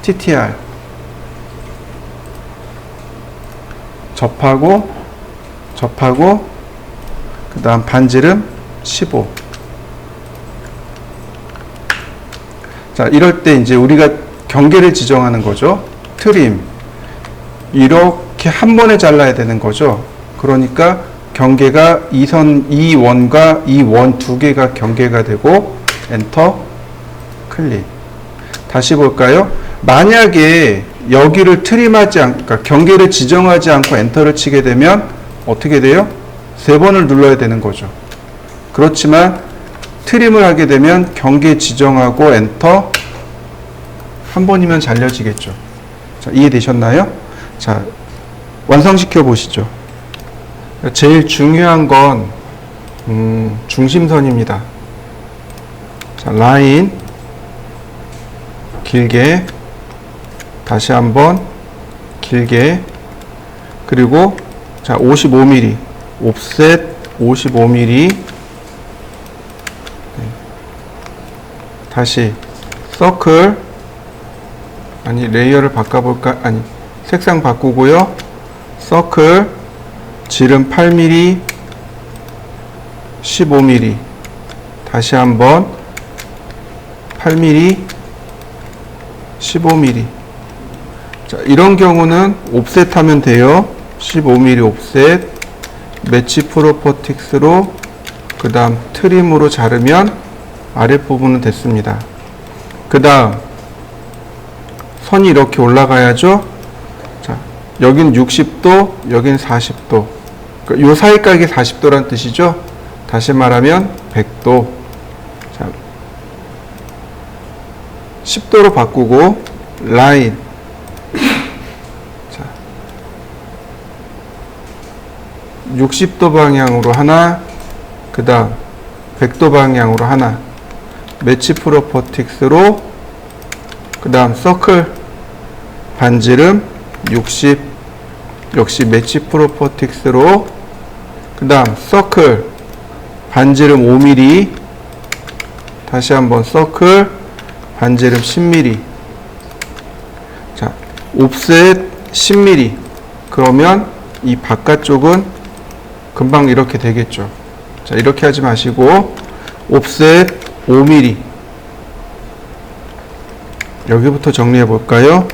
TTR 접하고 그 다음 반지름 15. 자, 이럴 때 이제 우리가 경계를 지정하는 거죠. 트림. 이렇게 한 번에 잘라야 되는 거죠. 그러니까 경계가 이 원과 이 원 두 개가 경계가 되고, 엔터, 클릭. 다시 볼까요? 만약에 여기를 트림하지 그러니까 경계를 지정하지 않고 엔터를 치게 되면 어떻게 돼요? 3번을 눌러야 되는 거죠. 그렇지만 트림을 하게 되면 경계 지정하고 엔터 한 번이면 잘려지겠죠. 자, 이해되셨나요? 자, 완성시켜 보시죠. 제일 중요한 건 중심선입니다. 자, 라인 길게 다시 한번 길게 그리고 자 55mm 옵셋 55mm 다시 서클 아니 레이어를 바꿔볼까 아니 색상 바꾸고요. 서클 지름 8mm 15mm 다시 한번 8mm 15mm 자, 이런 경우는 옵셋 하면 돼요. 15mm 옵셋 매치 프로퍼틱스로 그 다음 트림으로 자르면 아랫부분은 됐습니다. 그 다음 선이 이렇게 올라가야죠. 자, 여긴 60도 여긴 40도 요 사이 각이 40도란 뜻이죠. 다시 말하면 100도 자, 10도로 바꾸고 라인 자, 60도 방향으로 하나 그 다음 100도 방향으로 하나 매치 프로퍼틱스로 그 다음 서클 반지름 60 역시 매치 프로퍼틱스로 그 다음 서클 반지름 5mm 다시 한번 서클 반지름 10mm 자 옵셋 10mm 그러면 이 바깥쪽은 금방 이렇게 되겠죠. 자 이렇게 하지 마시고 옵셋 5mm 여기부터 정리해 볼까요?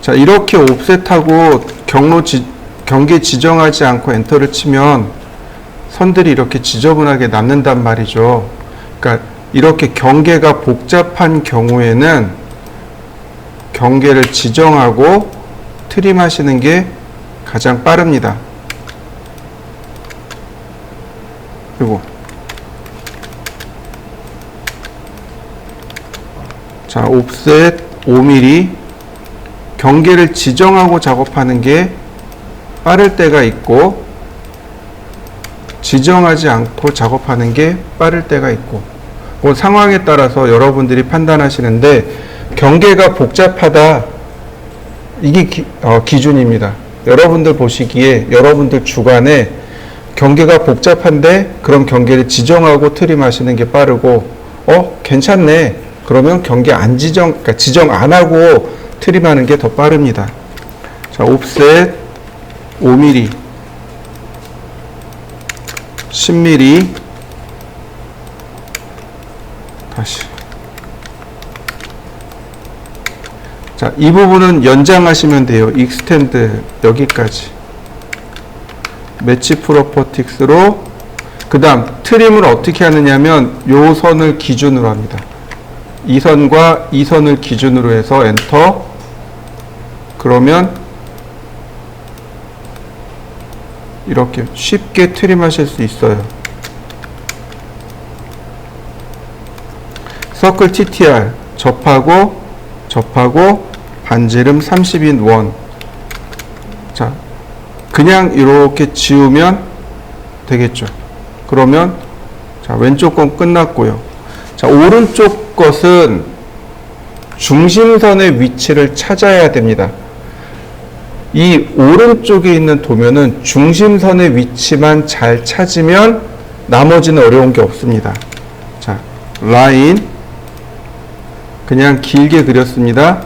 자 이렇게 옵셋하고 경계 지정하지 않고 엔터를 치면 선들이 이렇게 지저분하게 남는단 말이죠. 그러니까 이렇게 경계가 복잡한 경우에는 경계를 지정하고 트림하시는 게 가장 빠릅니다. 그리고 자 옵셋 5mm 경계를 지정하고 작업하는 게 빠를 때가 있고 지정하지 않고 작업하는 게 빠를 때가 있고 그 상황에 따라서 여러분들이 판단하시는데 경계가 복잡하다 이게 기준입니다. 여러분들 보시기에 여러분들 주관에 경계가 복잡한데 그럼 경계를 지정하고 트림하시는 게 빠르고 괜찮네 그러면 경계 안 그러니까 지정 안 하고 트림하는 게 더 빠릅니다. 자 옵셋 5mm 10mm 다시 자 이 부분은 연장하시면 돼요. 익스텐드 여기까지 매치 프로퍼틱스로 그 다음 트림을 어떻게 하느냐면 요 선을 기준으로 합니다. 이 선과 이 선을 기준으로 해서 엔터 그러면 이렇게 쉽게 트림하실 수 있어요. 서클 TTR 접하고 반지름 30인 원. 자, 그냥 이렇게 지우면 되겠죠. 그러면 자, 왼쪽 건 끝났고요. 자, 오른쪽 것은 중심선의 위치를 찾아야 됩니다. 이 오른쪽에 있는 도면은 중심선의 위치만 잘 찾으면 나머지는 어려운 게 없습니다. 자, 라인 그냥 길게 그렸습니다.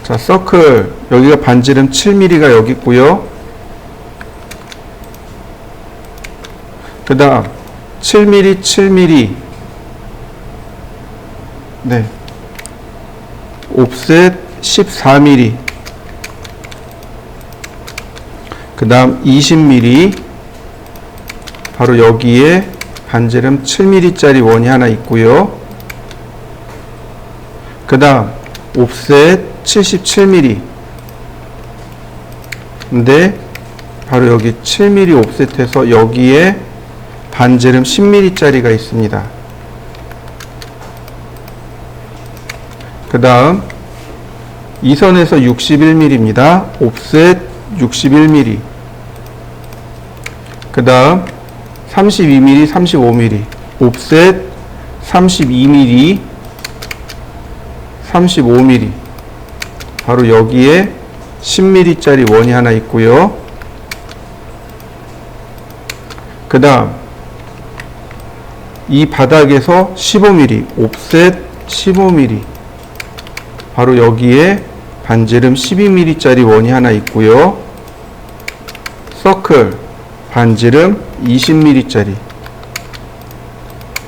자, 서클 여기가 반지름 7mm가 여기 있고요. 그 다음 7mm 네, 옵셋 14mm 그 다음 20mm 바로 여기에 반지름 7mm 짜리 원이 하나 있고요. 그 다음 옵셋 77mm 근데 바로 여기 7mm 옵셋해서 여기에 반지름 10mm짜리가 있습니다. 그 다음 이 선에서 61mm입니다. 옵셋 61mm. 그 다음 32mm, 35mm. 옵셋 32mm, 35mm. 바로 여기에 10mm짜리 원이 하나 있고요. 그 다음 이 바닥에서 15mm, 옵셋 15mm. 바로 여기에 반지름 12mm짜리 원이 하나 있고요. 서클 반지름 20mm짜리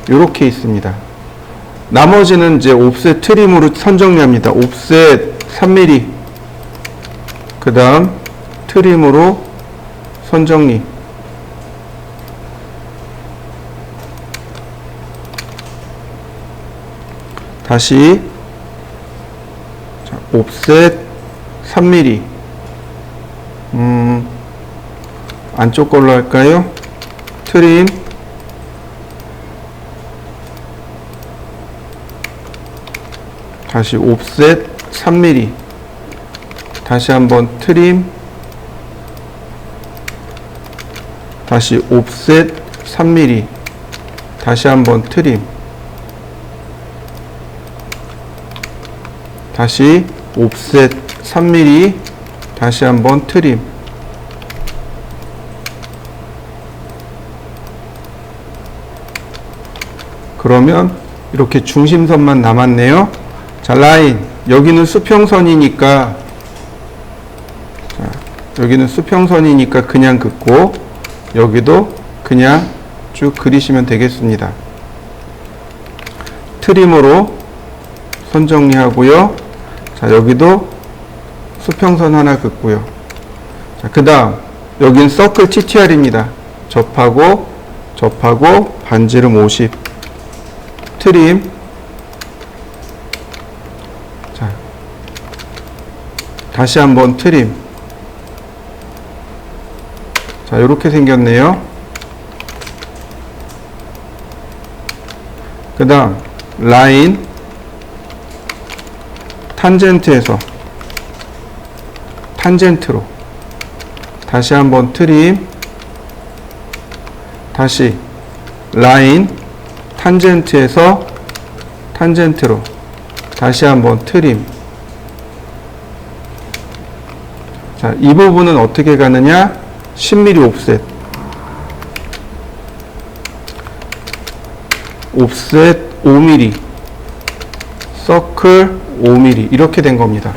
이렇게 있습니다. 나머지는 이제 옵셋 트림으로 선정리합니다. 옵셋 3mm. 그 다음 트림으로 선정리. 다시 자, 옵셋 3mm. 안쪽 걸로 할까요? 트림. 다시 옵셋 3mm. 다시 한번 트림. 다시 옵셋 3mm. 다시 한번 트림. 다시 옵셋 3mm. 다시 한번 트림. 그러면 이렇게 중심선만 남았네요. 자, 라인. 여기는 수평선이니까, 자, 여기는 수평선이니까 그냥 긋고, 여기도 그냥 쭉 그리시면 되겠습니다. 트림으로 선 정리하고요. 자, 여기도 수평선 하나 긋고요. 자, 그 다음, 여긴 서클 TTR입니다. 접하고, 접하고, 반지름 50. 트림. 자, 다시 한번 트림. 자, 이렇게 생겼네요. 그 다음, 라인. 탄젠트에서 탄젠트로 다시 한번 트림. 다시 라인. 탄젠트에서 탄젠트로 다시 한번 트림. 자, 이 부분은 어떻게 가느냐? 10mm 옵셋. 옵셋 5mm. 서클 5mm. 이렇게 된 겁니다.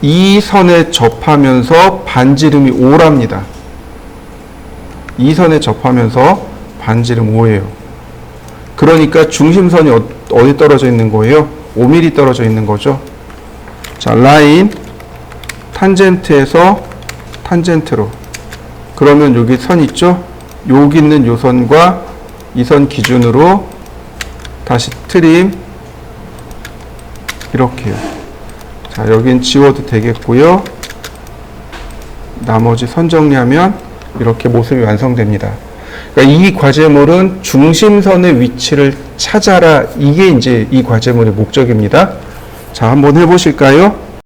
이 선에 접하면서 반지름이 5랍니다. 이 선에 접하면서 반지름 5예요. 그러니까 중심선이 어디 떨어져 있는 거예요? 5mm 떨어져 있는 거죠. 자, 라인 탄젠트에서 탄젠트로. 그러면 여기 선 있죠? 여기 있는 요 선과 이 선 기준으로 다시 트림. 이렇게요. 자, 여긴 지워도 되겠고요. 나머지 선 정리하면 이렇게 모습이 완성됩니다. 그러니까 이 과제물은 중심선의 위치를 찾아라. 이게 이제 이 과제물의 목적입니다. 자, 한번 해보실까요?